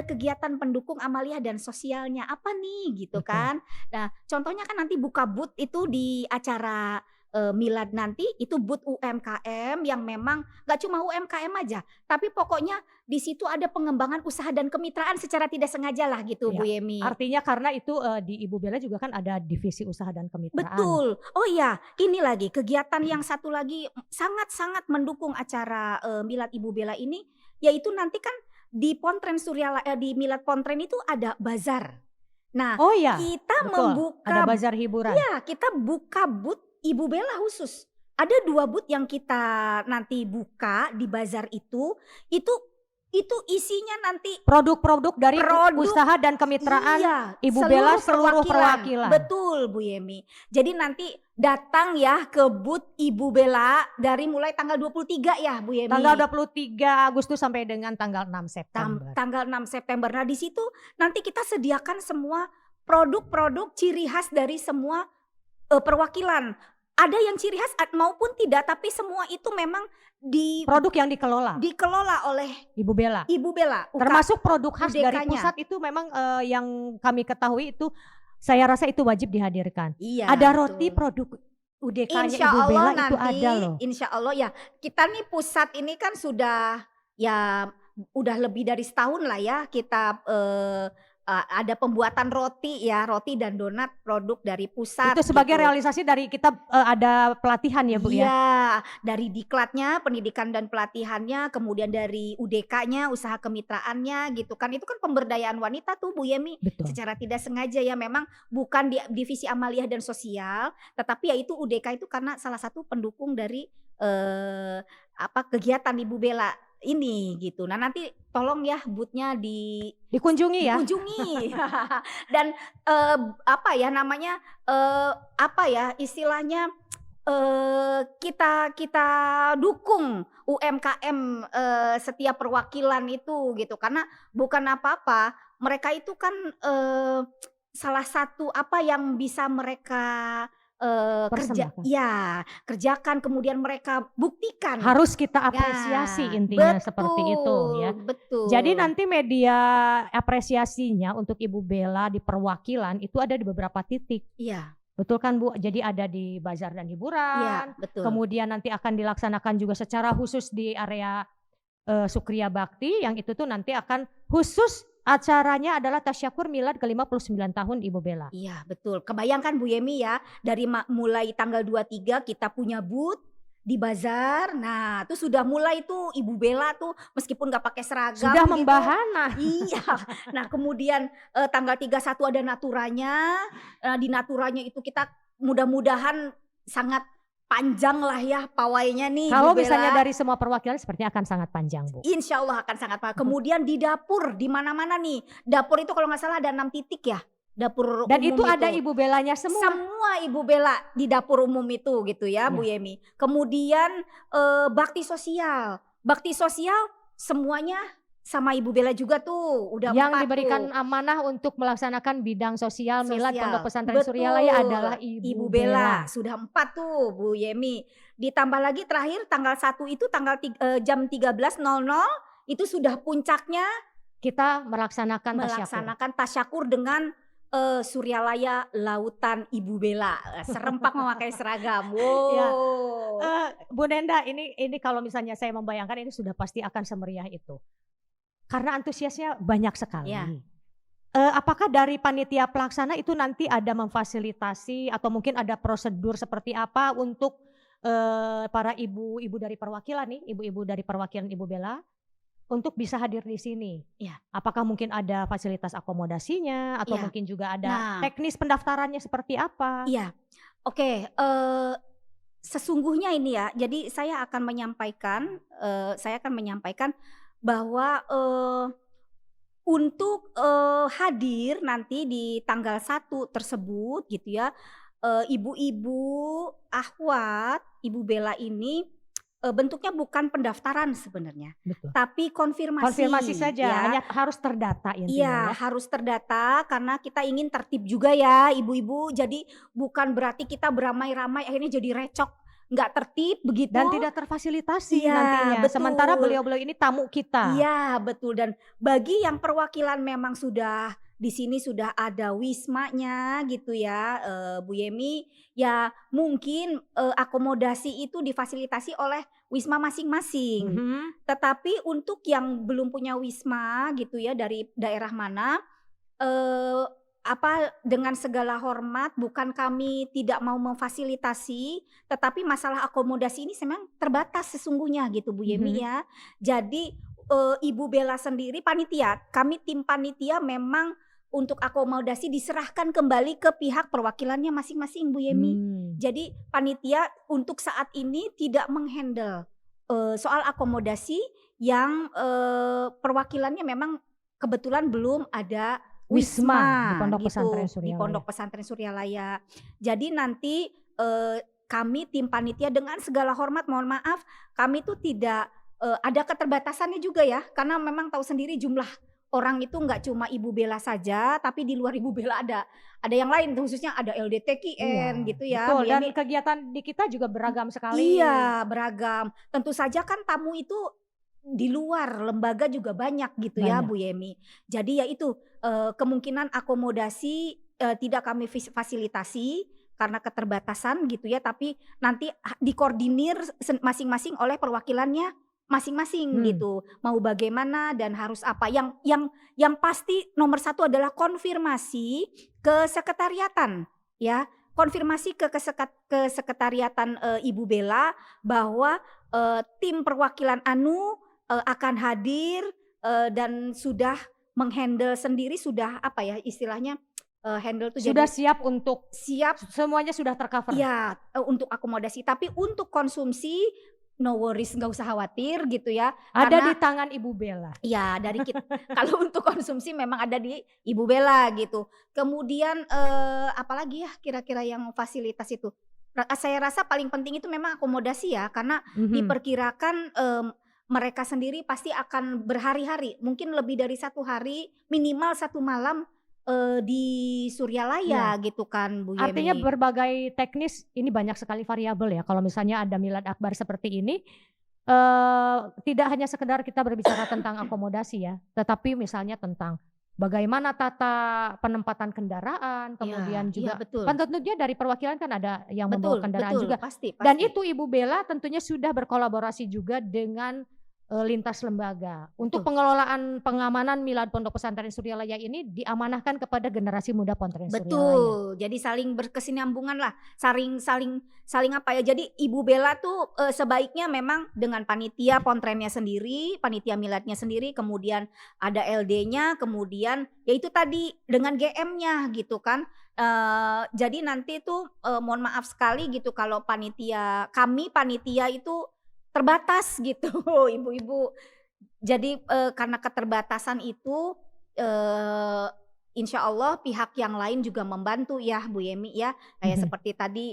kegiatan pendukung amaliyah dan sosialnya apa nih gitu kan. Nah contohnya kan nanti buka booth itu di acara Milad nanti itu booth UMKM yang memang gak cuma UMKM aja, tapi pokoknya di situ ada pengembangan usaha dan kemitraan secara tidak sengaja lah gitu, Bu Ya, Yemi. artinya karena itu di Ibu Bella juga kan ada divisi usaha dan kemitraan. Betul. Oh iya, ini lagi kegiatan yang satu lagi sangat-sangat mendukung acara Milad Ibu Bella ini, yaitu nanti kan di Pontren di Milad Pontren itu ada bazar. Nah, Oh iya, kita betul. Ada membuka bazar hiburan. ya, kita buka booth Ibu Bella khusus. Ada 2 booth yang kita nanti buka di bazar itu isinya nanti Produk-produk dari produk, usaha dan kemitraan iya, Ibu Bella seluruh perwakilan. Betul, Bu Yemi. Jadi nanti datang ya ke booth Ibu Bella dari mulai tanggal 23 ya, Bu Yemi. Tanggal 23 Agustus sampai dengan tanggal 6 September. Tanggal 6 September. Nah, di situ nanti kita sediakan semua produk-produk ciri khas dari semua perwakilan. Ada yang ciri khas maupun tidak, tapi semua itu memang Produk yang dikelola oleh Ibu Bella. Ibu Bella. Termasuk produk khas dari UDK-nya. pusat itu memang yang kami ketahui itu saya rasa itu wajib dihadirkan. Iya, Ada betul. roti produk UDK-nya Insya Ibu Allah Bella nanti, itu ada loh. Insya Allah ya, kita nih pusat ini kan sudah ya udah lebih dari setahun lah ya kita ada pembuatan roti dan donat produk dari pusat. Itu sebagai gitu. realisasi dari kita ada pelatihan ya Bu ya? Iya, dari Diklatnya, pendidikan dan pelatihannya, kemudian dari UDK-nya, usaha kemitraannya gitu kan. Itu kan pemberdayaan wanita tuh Bu Yemi. Betul. Secara tidak sengaja ya, memang bukan di divisi amaliyah dan sosial, tetapi ya itu UDK itu karena salah satu pendukung dari kegiatan Ibu Bella ini gitu. Nah, nanti tolong ya booth-nya dikunjungi ya. dikunjungi. Dan istilahnya kita dukung UMKM setiap perwakilan itu gitu, karena bukan apa-apa, mereka itu kan salah satu apa yang bisa mereka kerjakan, kemudian mereka buktikan. Harus kita apresiasi intinya seperti itu ya. Betul. Jadi nanti media apresiasinya untuk Ibu Bella di perwakilan itu ada di beberapa titik. Iya. Betul kan Bu? Jadi ada di bazar dan hiburan. Iya, betul. Kemudian nanti akan dilaksanakan juga secara khusus di area Sukriya Bakti, yang itu tuh nanti akan khusus acaranya adalah Tasyakur Milad ke-59 tahun Ibu Bella. Iya, betul. Kebayangkan Bu Yemi ya, dari mulai tanggal 23 kita punya booth di bazar. Nah, itu sudah mulai tuh Ibu Bella tuh meskipun gak pakai seragam sudah gitu. membahana. Iya. Nah, kemudian tanggal 31 ada naturanya. Di naturanya itu kita mudah-mudahan sangat panjang lah ya pawainya nih. Kalau misalnya dari semua perwakilan sepertinya akan sangat panjang Bu. Insya Allah akan sangat panjang. Kemudian di dapur, di mana-mana nih. Dapur itu kalau nggak salah ada 6 titik ya. Dapur dan umum itu ada Ibu Bellanya semua. Semua Ibu Bella di dapur umum itu gitu ya, Bu Yemi. Kemudian bakti sosial. Bakti sosial semuanya sama Ibu Bella juga tuh, udah yang 4 diberikan tuh. amanah untuk melaksanakan bidang sosial Milad Pondok Pesantren Suryalaya adalah Ibu Bella. Sudah 4 tuh Bu Yemi. Ditambah lagi terakhir tanggal 1 itu jam 13.00 itu sudah puncaknya kita melaksanakan tasyakur dengan Suryalaya Lautan Ibu Bella. Serempak memakai seragam. Wow. Ya. Bu Nenda, ini kalau misalnya saya membayangkan ini sudah pasti akan semeriah itu. Karena antusiasnya banyak sekali. Ya. Apakah dari panitia pelaksana itu nanti ada memfasilitasi atau mungkin ada prosedur seperti apa untuk para ibu-ibu dari perwakilan nih, ibu-ibu dari perwakilan Ibu Bella untuk bisa hadir di sini? Ya. Apakah mungkin ada fasilitas akomodasinya atau ya. mungkin juga ada teknis pendaftarannya seperti apa? Iya, oke. Sesungguhnya ini ya, jadi saya akan menyampaikan bahwa untuk hadir nanti di tanggal 1 tersebut gitu ya, ibu-ibu akhwat Ibu Bella ini bentuknya bukan pendaftaran sebenarnya, tapi konfirmasi saja, ya. hanya harus terdata intinya. Iya, harus terdata karena kita ingin tertib juga ya ibu-ibu. Jadi bukan berarti kita beramai-ramai akhirnya jadi recok, nggak tertib begitu. Dan tidak terfasilitasi nantinya. Betul. Sementara beliau-beliau ini tamu kita. Iya, betul. Dan bagi yang perwakilan memang sudah di sini sudah ada wismanya gitu ya, Bu Yemi. Ya mungkin, akomodasi itu difasilitasi oleh wisma masing-masing. Tetapi untuk yang belum punya wisma gitu ya dari daerah mana, eee, dengan segala hormat bukan kami tidak mau memfasilitasi, tetapi masalah akomodasi ini memang terbatas sesungguhnya gitu Bu Yemi ya. Jadi, Ibu Bella sendiri panitia, kami tim panitia memang untuk akomodasi diserahkan kembali ke pihak perwakilannya masing-masing Bu Yemi. Jadi panitia untuk saat ini tidak menghandle, soal akomodasi yang, perwakilannya memang kebetulan belum ada Wisma di Pondok gitu, Pesantren di Suryalaya. Pondok Pesantren Suryalaya. Jadi nanti, kami tim panitia dengan segala hormat mohon maaf, kami tuh tidak, ada keterbatasannya juga ya, karena memang tahu sendiri jumlah orang itu nggak cuma Ibu Bella saja, tapi di luar Ibu Bella ada yang lain, khususnya ada LDTKN gitu ya, betul, Bu dan Yemi. kegiatan di kita juga beragam sekali. Iya, beragam. Tentu saja kan tamu itu di luar lembaga juga banyak gitu ya, Banyak. Bu Yemi. Jadi ya itu, kemungkinan akomodasi, tidak kami fasilitasi karena keterbatasan gitu ya, tapi nanti dikoordinir masing-masing oleh perwakilannya masing-masing gitu. Mau bagaimana dan harus apa. Yang pasti nomor satu adalah konfirmasi ke sekretariatan ya. Konfirmasi ke sekretariatan, Ibu Bella bahwa, tim perwakilan ANU akan hadir, dan sudah menghandle sendiri, sudah apa ya istilahnya, handle tuh Sudah jadi siap untuk siap. semuanya sudah tercover. Iya, untuk akomodasi, tapi untuk konsumsi no worries, nggak usah khawatir gitu ya. Ada Karena di tangan Ibu Bella. iya dari kalau untuk konsumsi memang ada di Ibu Bella gitu. Kemudian, apalagi ya kira-kira yang fasilitas itu? Saya rasa paling penting itu memang akomodasi ya, karena diperkirakan, mereka sendiri pasti akan berhari-hari, mungkin lebih dari 1 hari, minimal 1 malam, di Suryalaya gitu kan Bu Yemi. Artinya berbagai teknis ini banyak sekali variabel ya, kalau misalnya ada milad akbar seperti ini, tidak hanya sekedar kita berbicara tentang akomodasi ya, tetapi misalnya tentang bagaimana tata penempatan kendaraan, kemudian juga betul. kan tentunya dari perwakilan kan ada yang membawa kendaraan juga. Pasti. Dan itu Ibu Bella tentunya sudah berkolaborasi juga dengan lintas lembaga. Untuk pengelolaan pengamanan milad Pondok Pesantren Suryalaya ini diamanahkan kepada generasi muda Pesantren Suryalaya. Betul. Jadi saling berkesinambungan lah, saling apa ya. Jadi Ibu Bella tuh sebaiknya memang dengan panitia pontrennya sendiri, panitia miladnya sendiri, kemudian ada LD-nya, kemudian ya itu tadi dengan GM-nya gitu kan. Jadi nanti tuh mohon maaf sekali gitu kalau panitia itu terbatas gitu ibu-ibu. Jadi karena keterbatasan itu, insya Allah pihak yang lain juga membantu ya Bu Yemi ya. Kayak seperti tadi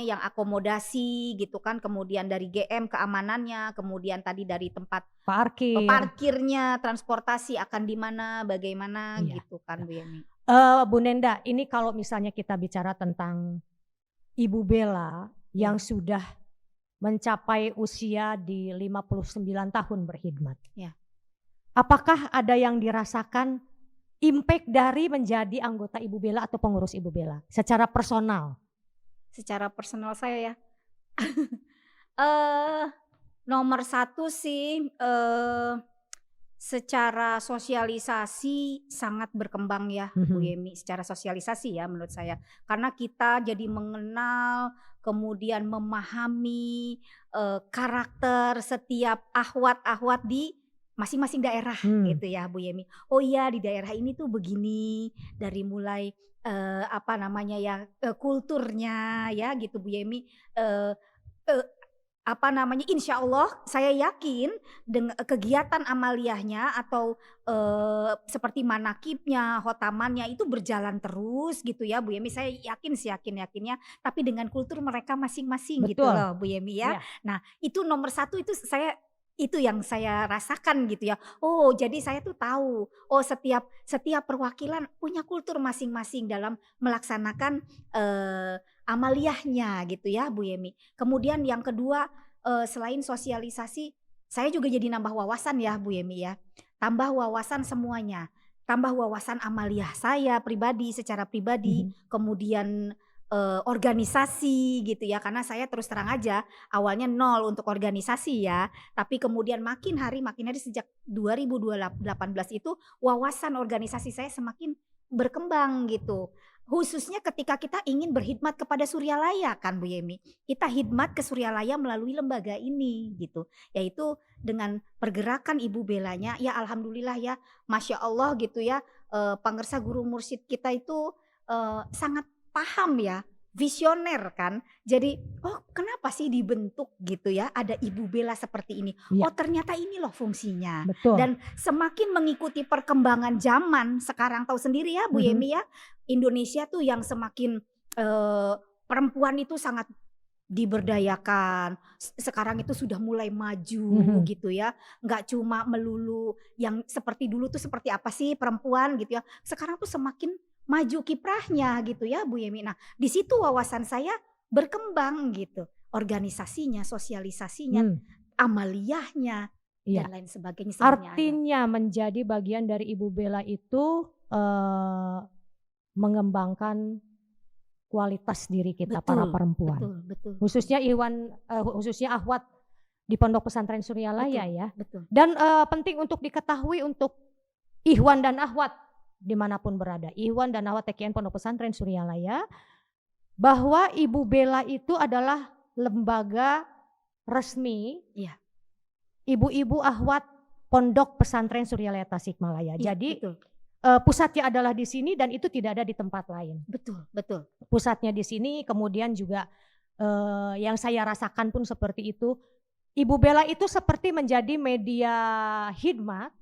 yang akomodasi gitu kan, kemudian dari GM keamanannya, kemudian tadi dari tempat parkirnya, transportasi akan di mana, bagaimana gitu kan Bu Yemi. Bu Nenda, ini kalau misalnya kita bicara tentang Ibu Bella yang sudah mencapai usia di 59 tahun berkhidmat. Ya. Apakah ada yang dirasakan impact dari menjadi anggota Ibu Bella atau pengurus Ibu Bella secara personal? Secara personal saya ya, nomor satu sih secara sosialisasi sangat berkembang ya Bu Yemi, secara sosialisasi ya menurut saya. Karena kita jadi mengenal, kemudian memahami karakter setiap ahwat-ahwat di masing-masing daerah gitu ya Bu Yemi. Oh iya di daerah ini tuh begini, dari mulai kulturnya ya gitu Bu Yemi. Insya Allah saya yakin dengan kegiatan amaliyahnya atau seperti manakibnya, khotamannya itu berjalan terus gitu ya Bu Yemi. Saya yakin seyakin-yakinnya, tapi dengan kultur mereka masing-masing gitu loh Bu Yemi ya. Nah itu nomor satu, itu yang saya rasakan gitu ya. Oh jadi saya tuh tahu, oh setiap perwakilan punya kultur masing-masing dalam melaksanakan amaliyahnya gitu ya Bu Yemi. Kemudian yang kedua, selain sosialisasi, saya juga jadi nambah wawasan ya Bu Yemi ya. Tambah wawasan semuanya. tambah wawasan amaliyah saya pribadi, secara pribadi, kemudian organisasi gitu ya, karena saya terus terang aja awalnya nol untuk organisasi ya, tapi kemudian makin hari sejak 2018 itu wawasan organisasi saya semakin berkembang gitu. Khususnya ketika kita ingin berkhidmat kepada Suryalaya kan Bu Yemi, kita khidmat ke Suryalaya melalui lembaga ini gitu, yaitu dengan pergerakan Ibu Belanya ya alhamdulillah ya, Masya Allah gitu ya, Pangersa Guru Mursyid kita itu sangat paham ya, visioner kan. Jadi, oh kenapa sih dibentuk gitu ya, ada Ibu Bella seperti ini. Iya. Oh ternyata ini loh fungsinya. Betul. Dan semakin mengikuti perkembangan zaman, sekarang tahu sendiri ya Bu Yemi ya, Indonesia tuh yang semakin perempuan itu sangat diberdayakan. Sekarang itu sudah mulai maju gitu ya. Nggak cuma melulu yang seperti dulu tuh seperti apa sih perempuan gitu ya. Sekarang tuh semakin maju kiprahnya gitu ya Bu Yemi. Nah di situ wawasan saya berkembang gitu. Organisasinya, sosialisasinya, amaliyahnya, Iya. dan lain sebagainya. Artinya menjadi bagian dari Ibu Bella itu mengembangkan kualitas diri kita para perempuan. Betul. Khususnya khususnya akhwat di Pondok Pesantren Suryalaya ya. Betul. Dan penting untuk diketahui untuk ikhwan dan akhwat dimanapun berada, ikhwan dan akhwat TKN Pondok Pesantren Suryalaya, bahwa Ibu Bella itu adalah lembaga resmi ibu-ibu akhwat Pondok Pesantren Suryalaya Tasikmalaya. Ya, jadi betul. Pusatnya adalah di sini dan itu tidak ada di tempat lain. Betul. Pusatnya di sini, kemudian juga yang saya rasakan pun seperti itu. Ibu Bella itu seperti menjadi media khidmat,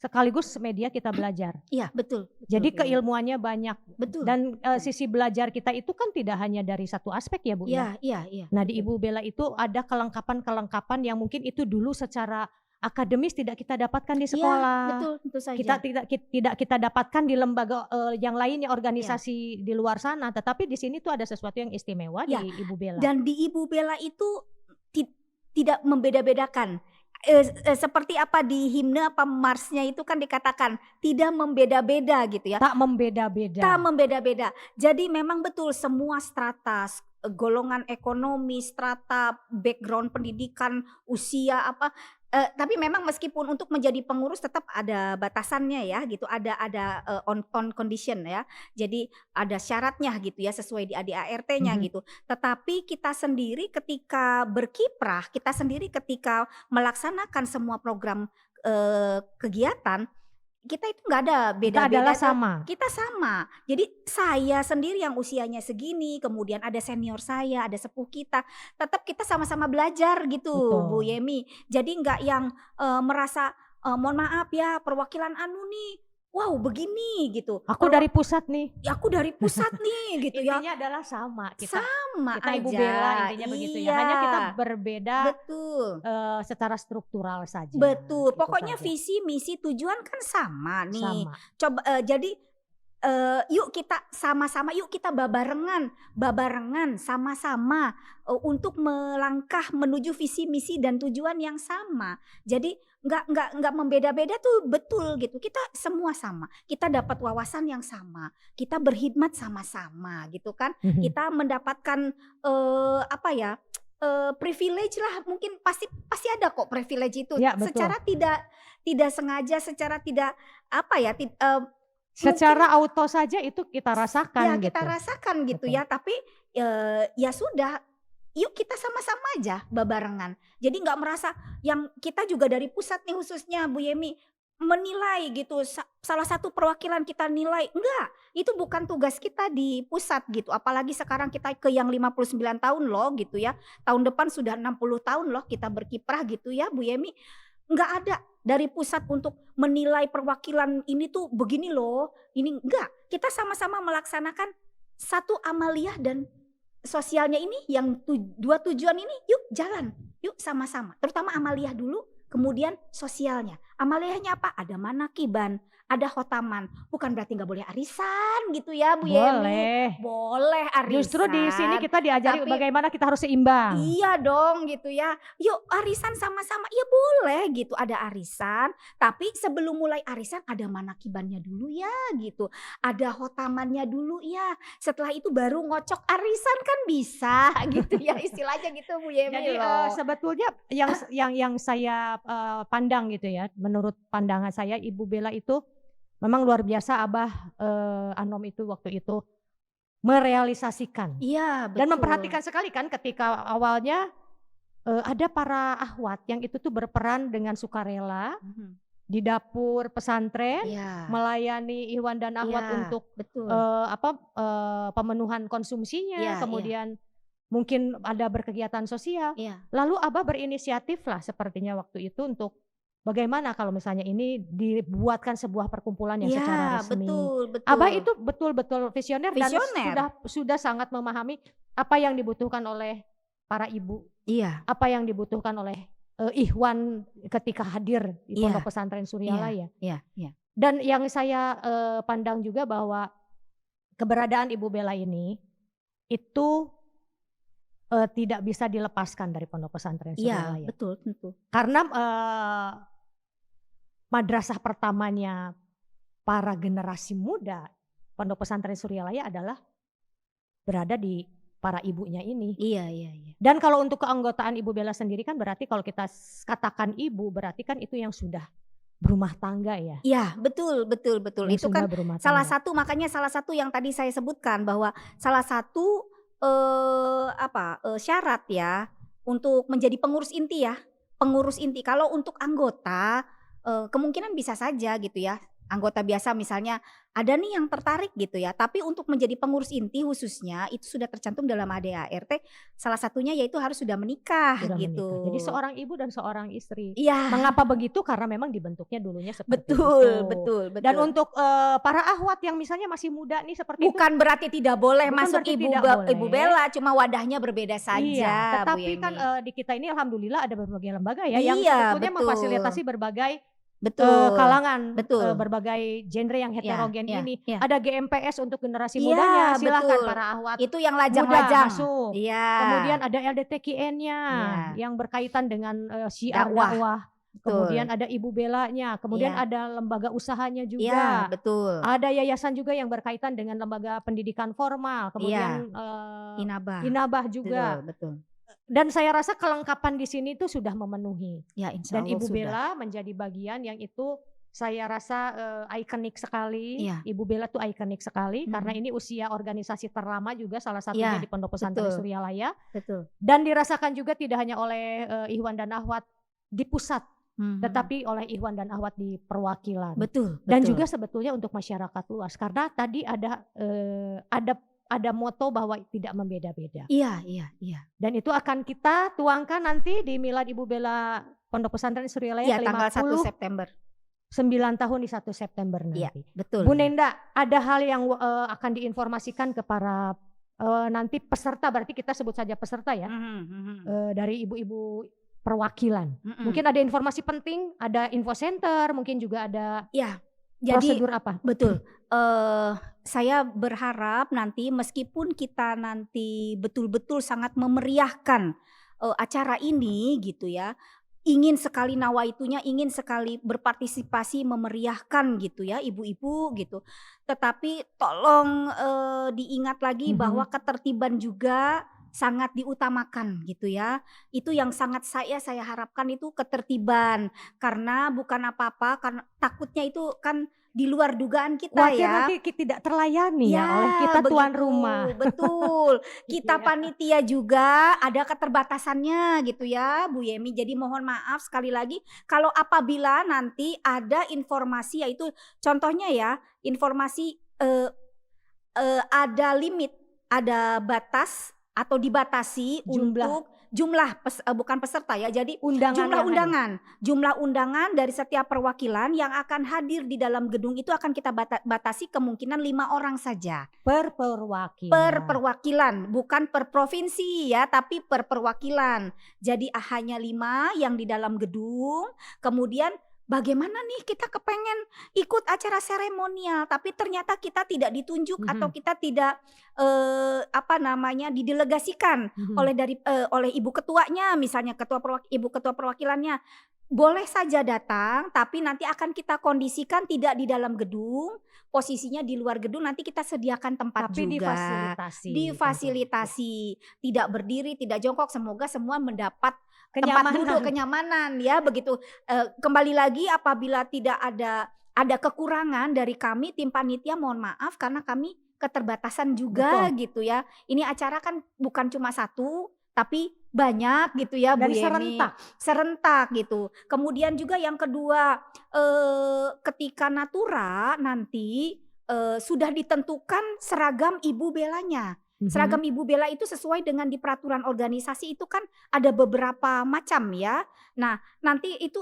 sekaligus media kita belajar. Iya, betul. Jadi keilmuannya banyak. Betul. Dan sisi belajar kita itu kan tidak hanya dari satu aspek ya Bu. Iya. Nah di Ibu Bella itu ada kelengkapan-kelengkapan yang mungkin itu dulu secara akademis tidak kita dapatkan di sekolah. Betul, tentu saja. Kita tidak kita dapatkan di lembaga yang lainnya, organisasi di luar sana, tetapi di sini tuh ada sesuatu yang istimewa di Ibu Bella. Dan di Ibu Bella itu tidak membeda-bedakan. Seperti apa di himne apa marsnya itu kan dikatakan tidak membeda-beda gitu ya. Tak membeda-beda. Jadi memang betul semua strata, golongan ekonomi, strata, background pendidikan, usia apa. Tapi memang meskipun untuk menjadi pengurus tetap ada batasannya ya gitu, ada on condition ya. Jadi ada syaratnya gitu ya sesuai di ADART-nya gitu. Tetapi kita sendiri ketika berkiprah, kita sendiri ketika melaksanakan semua program kegiatan, kita itu nggak ada beda-beda. Kita adalah sama. Kita sama. Jadi saya sendiri yang usianya segini, kemudian ada senior saya, ada sepuh kita, tetap kita sama-sama belajar gitu. Betul. Bu Yemi. Jadi nggak yang merasa mohon maaf ya perwakilan anu nih, wow begini gitu. Aku dari pusat nih. Aku dari pusat nih gitu ya. Intinya adalah sama. Kita aja. Ibu Bella intinya begitu ya. Hanya kita berbeda. Betul. Secara struktural saja. Betul. Gitu pokoknya saja. Visi, misi, tujuan kan sama nih. Sama. Coba jadi yuk kita sama-sama, yuk kita babarengan sama-sama untuk melangkah menuju visi, misi dan tujuan yang sama. Jadi nggak membeda-beda tuh betul gitu. Kita semua sama. Kita dapat wawasan yang sama. Kita berkhidmat sama-sama gitu kan. Kita mendapatkan privilege lah, mungkin pasti ada kok privilege itu. Ya, betul. Secara tidak sengaja, secara tidak secara auto saja itu kita rasakan ya, gitu. kita rasakan gitu. Betul. Ya, tapi ya sudah, yuk kita sama-sama aja barengan. Jadi nggak merasa yang kita juga dari pusat nih khususnya Bu Yemi menilai gitu, salah satu perwakilan kita nilai, enggak, itu bukan tugas kita di pusat gitu. Apalagi sekarang kita ke yang 59 tahun loh gitu ya, tahun depan sudah 60 tahun loh kita berkiprah gitu ya Bu Yemi. Enggak ada dari pusat untuk menilai perwakilan ini tuh begini loh, ini enggak. Kita sama-sama melaksanakan satu amaliyah dan sosialnya ini yang dua tujuan ini, yuk jalan, yuk sama-sama. Terutama amaliyah dulu, kemudian sosialnya. Amaliyahnya apa? Ada manakiban, ada khotaman. Bukan berarti nggak boleh arisan gitu ya Bu Yemi. Boleh Justru di sini arisan. kita diajari Tapi bagaimana kita harus seimbang. iya dong gitu ya. Yuk arisan sama-sama. Ya boleh gitu ada arisan. Tapi sebelum mulai arisan ada manakibannya dulu ya gitu. Ada khotamannya dulu ya. Setelah itu baru ngocok arisan kan bisa gitu ya istilahnya gitu Bu Yemi Jadi loh. sebetulnya yang saya pandang gitu ya, menurut pandangan saya Ibu Bella itu memang luar biasa. Abah Anom itu waktu itu merealisasikan Iya dan betul. memperhatikan sekali kan ketika awalnya ada para ahwat yang itu tuh berperan dengan sukarela di dapur pesantren Iya. melayani Ikhwan dan Akhwat Iya, untuk betul. pemenuhan konsumsinya, Iya, kemudian mungkin ada berkegiatan sosial. Iya. Lalu Abah berinisiatif lah sepertinya waktu itu untuk bagaimana kalau misalnya ini dibuatkan sebuah perkumpulan yang secara Iya, resmi. betul, betul. Abah itu betul-betul visioner dan Visioner. sudah sangat memahami apa yang dibutuhkan oleh para ibu, Iya. apa yang dibutuhkan oleh Ikhwan ketika hadir di Iya. Pondok Pesantren Suryalaya. Iya, iya. Dan yang saya pandang juga bahwa keberadaan Ibu Bella ini itu tidak bisa dilepaskan dari Pondok Pesantren Iya, Suryalaya. betul, tentu. Karena madrasah pertamanya para generasi muda Pondok Pesantren Suryalaya adalah berada di para ibunya ini. Iya, iya, iya. Dan kalau untuk keanggotaan Ibu Bella sendiri kan berarti kalau kita katakan ibu berarti kan itu yang sudah berumah tangga ya. Iya, betul, betul, betul. Yang Itu kan salah satu, makanya salah satu yang tadi saya sebutkan bahwa salah satu syarat ya untuk menjadi pengurus inti ya. Pengurus inti kalau untuk anggota kemungkinan bisa saja gitu ya. Anggota biasa misalnya ada nih yang tertarik gitu ya, tapi untuk menjadi pengurus inti khususnya itu sudah tercantum dalam ADART, salah satunya yaitu harus sudah menikah Sudah gitu. menikah. Jadi seorang ibu dan seorang istri. Iya. Mengapa begitu? Karena memang dibentuknya dulunya seperti Betul, itu. betul, betul. Dan untuk para ahwat yang misalnya masih muda nih seperti bukan berarti tidak boleh Bukan masuk berarti ibu tidak boleh. Ibu Bella, cuma wadahnya berbeda saja. Iya, Bu tetapi Yemi. kan di kita ini alhamdulillah ada berbagai lembaga ya yang Iya, sebetulnya betul. memfasilitasi berbagai Betul. kalangan, Betul. berbagai genre yang heterogen Iya, ini. iya. Ada GMPS untuk generasi Iya, mudanya, silakan betul. para ahwat Itu yang muda lajang-lajang. masuk. Iya. Kemudian ada LDTKN-nya Iya. yang berkaitan dengan syiar Dakwah. dakwah. Betul. Kemudian ada Ibu Bellanya, kemudian Iya. ada lembaga usahanya Iya, juga. betul. Ada yayasan juga yang berkaitan dengan lembaga pendidikan formal, kemudian Inabah juga. Betul, betul. Dan saya rasa kelengkapan di sini itu sudah memenuhi. Ya, insya Dan Allah Ibu sudah. Bella menjadi bagian yang itu saya rasa ikonik sekali. Iya. Ibu Bella tuh ikonik sekali karena ini usia organisasi terlama juga salah Iya, satunya di Pondok Pesantren betul. Suryalaya. Betul. Dan dirasakan juga tidak hanya oleh Ikhwan dan Akhwat di pusat, tetapi oleh Ikhwan dan Akhwat di perwakilan. Betul. Dan betul. juga sebetulnya untuk masyarakat luas karena tadi ada moto bahwa tidak membeda-beda. Iya, iya, iya. Dan itu akan kita tuangkan nanti di Milad Ibu Bella Pondok Pesantren Suryalaya Iya, tanggal 1 ke-50 September. 9 tahun di 1 September nanti. Iya, betul. Bu Nenda, ada hal yang akan diinformasikan ke para nanti peserta, berarti kita sebut saja peserta ya, dari ibu-ibu perwakilan. Mungkin ada informasi penting, ada info center, mungkin juga ada Iya. Jadi prosedur apa? betul. Saya berharap nanti meskipun kita nanti betul-betul sangat memeriahkan acara ini gitu ya. Ingin sekali nawaitunya, ingin sekali berpartisipasi memeriahkan gitu ya ibu-ibu gitu. Tetapi tolong diingat lagi bahwa ketertiban juga sangat diutamakan gitu ya. Itu yang sangat saya harapkan itu ketertiban. Karena bukan apa-apa, karena takutnya itu kan di luar dugaan kita Khawatir ya. nanti tidak terlayani ya oleh kita tuan begitu, rumah. Betul. Kita ya. panitia juga ada keterbatasannya gitu ya Bu Yemi. Jadi mohon maaf sekali lagi kalau apabila nanti ada informasi yaitu contohnya ya informasi ada limit, ada batas atau dibatasi untuk jumlah bukan peserta ya. Jadi jumlah undangan dari setiap perwakilan yang akan hadir di dalam gedung itu akan kita batasi kemungkinan 5 orang saja. Per perwakilan. Per perwakilan, bukan per provinsi ya, tapi per perwakilan. Jadi hanya 5 yang di dalam gedung. Kemudian bagaimana nih kita kepengen ikut acara seremonial tapi ternyata kita tidak ditunjuk atau kita tidak didelegasikan oleh ibu ketuanya, misalnya ibu ketua perwakilannya. Boleh saja datang, tapi nanti akan kita kondisikan tidak di dalam gedung, posisinya di luar gedung, nanti kita sediakan tempat Tapi juga. Difasilitasi, tidak berdiri, tidak jongkok, semoga semua mendapat tempat duduk, kenyamanan ya begitu. Kembali lagi apabila tidak ada kekurangan dari kami tim panitia, mohon maaf karena kami keterbatasan juga. Betul. Gitu ya. Ini acara kan bukan cuma satu, tapi banyak gitu ya Bu Yemi. Serentak gitu. Kemudian juga yang kedua, ketika Natura nanti sudah ditentukan seragam Ibu Belanya. Seragam Ibu Bela itu sesuai dengan di peraturan organisasi itu kan ada beberapa macam ya. Nah nanti itu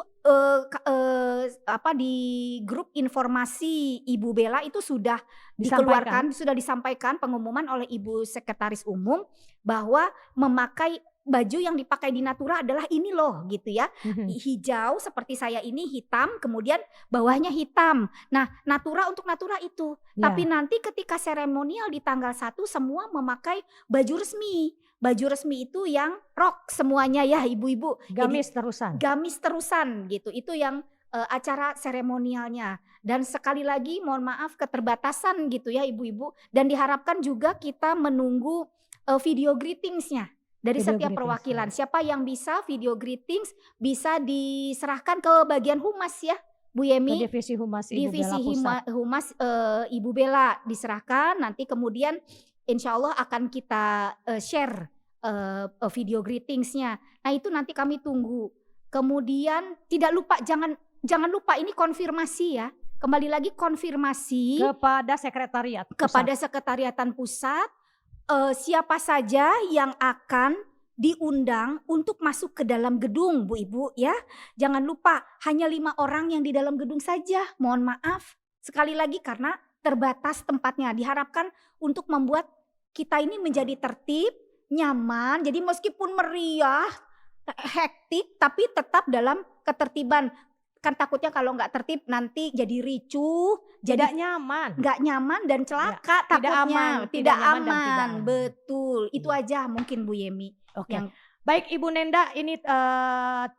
di grup informasi Ibu Bela itu sudah dikeluarkan, sudah disampaikan pengumuman oleh Ibu Sekretaris Umum bahwa memakai baju yang dipakai di Natura adalah ini loh gitu ya. Hijau seperti saya ini, hitam, kemudian bawahnya hitam. Nah Natura untuk Natura itu. Tapi nanti ketika seremonial di tanggal 1 semua memakai baju resmi. Baju resmi itu yang rok semuanya ya ibu-ibu. Gamis terusan gitu. Itu yang acara seremonialnya. Dan sekali lagi mohon maaf keterbatasan gitu ya ibu-ibu. Dan diharapkan juga kita menunggu video greetingsnya. Dari setiap perwakilan, siapa yang bisa video greetings bisa diserahkan ke bagian humas ya, Bu Yemi. Ke divisi humas Ibu Bela diserahkan. Nanti kemudian insya Allah akan kita share video greetingsnya. Nah itu nanti kami tunggu. Kemudian tidak lupa jangan lupa ini konfirmasi ya. Kembali lagi konfirmasi kepada sekretariat pusat. Kepada sekretariatan pusat. Siapa saja yang akan diundang untuk masuk ke dalam gedung Bu Ibu ya. Jangan lupa hanya 5 orang yang di dalam gedung saja. Mohon maaf sekali lagi karena terbatas tempatnya. Diharapkan untuk membuat kita ini menjadi tertib, nyaman. Jadi meskipun meriah, hektik tapi tetap dalam ketertiban. Kan takutnya kalau nggak tertib nanti jadi ricuh, jadi nyaman, nggak nyaman dan celaka ya, takutnya tidak aman. Betul, itu aja mungkin Bu Yemi. Oke. Baik Ibu Nenda, ini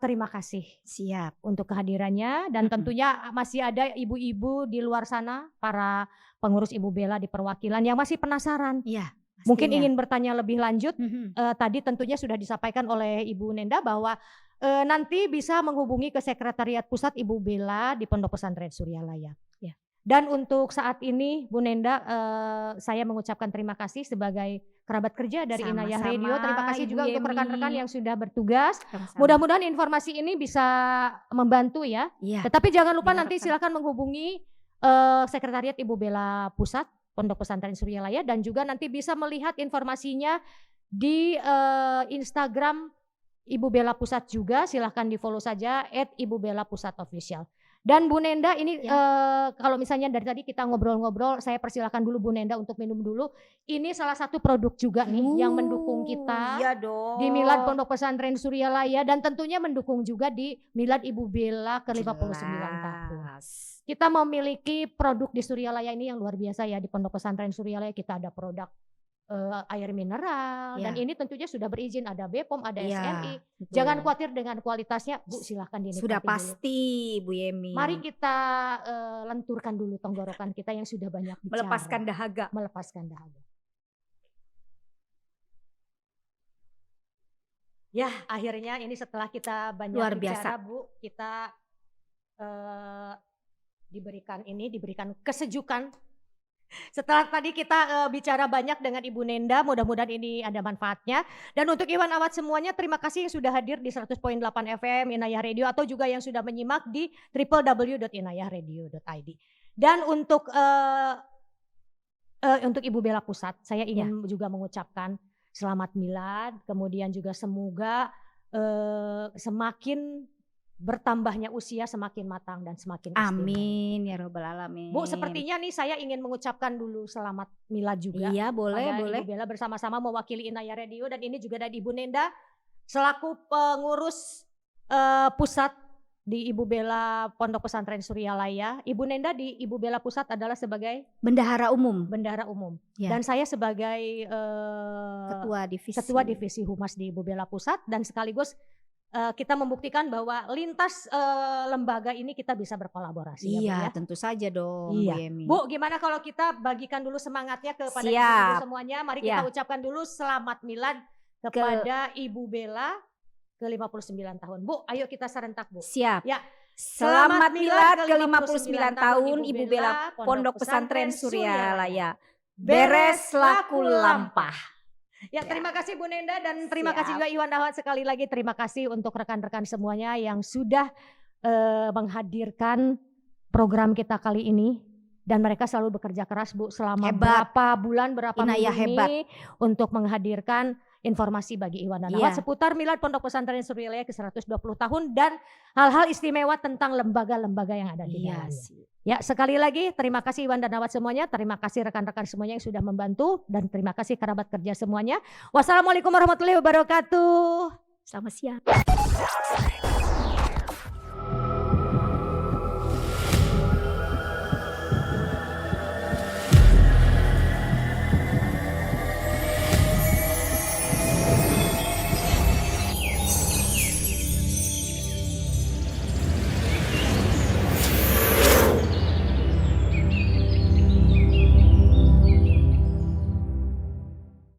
terima kasih siap untuk kehadirannya dan tentunya masih ada ibu-ibu di luar sana, para pengurus Ibu Bela di perwakilan yang masih penasaran. Iya. Mungkin ingin bertanya lebih lanjut. Tadi tentunya sudah disampaikan oleh Ibu Nenda bahwa nanti bisa menghubungi ke Sekretariat Pusat Ibu Bela di Pondok Pesantren Suryalaya. Ya. Dan untuk saat ini Bu Nenda, saya mengucapkan terima kasih sebagai kerabat kerja dari Inayah Radio. Terima kasih juga untuk rekan-rekan yang sudah bertugas. Mudah-mudahan informasi ini bisa membantu ya. Tetapi jangan lupa nanti silakan menghubungi Sekretariat Ibu Bela Pusat Pondok Pesantren Suryalaya dan juga nanti bisa melihat informasinya di Instagram Ibu Bela Pusat juga. Silahkan di follow saja @IbuBelaPusatOfficial. Dan Bu Nenda ini kalau misalnya dari tadi kita ngobrol-ngobrol, saya persilahkan dulu Bu Nenda untuk minum dulu. Ini salah satu produk juga nih yang mendukung kita di Milad Pondok Pesantren Suryalaya dan tentunya mendukung juga di Milad Ibu Bela ke-59 tahun. Kita memiliki produk di Suryalaya ini yang luar biasa ya. Di Pondok Pesantren Suryalaya kita ada produk air mineral dan ini tentunya sudah berizin, ada BPOM, ada SNI. Jangan khawatir dengan kualitasnya, Bu, silahkan dinikmati. Sudah pasti dulu. Bu Yemi. Mari kita lenturkan dulu tenggorokan kita yang sudah banyak bicara. Melepaskan dahaga. Ya, akhirnya ini setelah kita banyak luar bicara, Bu, kita diberikan kesejukan. Setelah tadi kita bicara banyak dengan Ibu Nenda, mudah-mudahan ini ada manfaatnya. Dan untuk Iwan Awad semuanya, terima kasih yang sudah hadir di 100.8 FM Inayah Radio atau juga yang sudah menyimak di www.inayahradio.id. Dan untuk Ibu Bela Pusat, saya ingin juga mengucapkan selamat milad, kemudian juga semoga semakin bertambahnya usia semakin matang dan semakin istimewa. Amin ya robbal alamin. Bu, sepertinya nih saya ingin mengucapkan dulu selamat milad juga. Iya, boleh. Ibu Bela bersama-sama mewakili Inayah Radio dan ini juga dari Ibu Nenda selaku pengurus pusat di Ibu Bella Pondok Pesantren Suryalaya. Ibu Nenda di Ibu Bella Pusat adalah sebagai bendahara umum. bendahara umum. Ya. Dan saya sebagai ketua divisi Humas di Ibu Bella Pusat, dan sekaligus kita membuktikan bahwa lintas lembaga ini kita bisa berkolaborasi. Iya, ya, Bu, ya? tentu saja dong, Iya. Bu Yemi. Bu, gimana kalau kita bagikan dulu semangatnya kepada Siap. ibu-ibu semuanya. Mari kita Ya. ucapkan dulu selamat milad kepada Ibu Bella ke 59 tahun. Bu, ayo kita serentak, Bu. Siap. Ya. Selamat milad ke 59 tahun Ibu Bella Pondok Pesantren Suryalaya. Beres laku lampah. Ya, terima kasih Bu Nenda dan terima kasih juga Iwan Dahwat. Sekali lagi terima kasih untuk rekan-rekan semuanya yang sudah menghadirkan program kita kali ini. Dan mereka selalu bekerja keras, Bu, selama berapa bulan, berapa minggu ini untuk menghadirkan informasi bagi Iwan dan Dahwat seputar milad Pondok Pesantren Suryalaya ke 120 tahun dan hal-hal istimewa tentang lembaga-lembaga yang ada di dalamnya. Ya, sekali lagi terima kasih Iwan dan Dahwat semuanya, terima kasih rekan-rekan semuanya yang sudah membantu, dan terima kasih kerabat kerja semuanya. Wassalamualaikum warahmatullahi wabarakatuh. Selamat siang.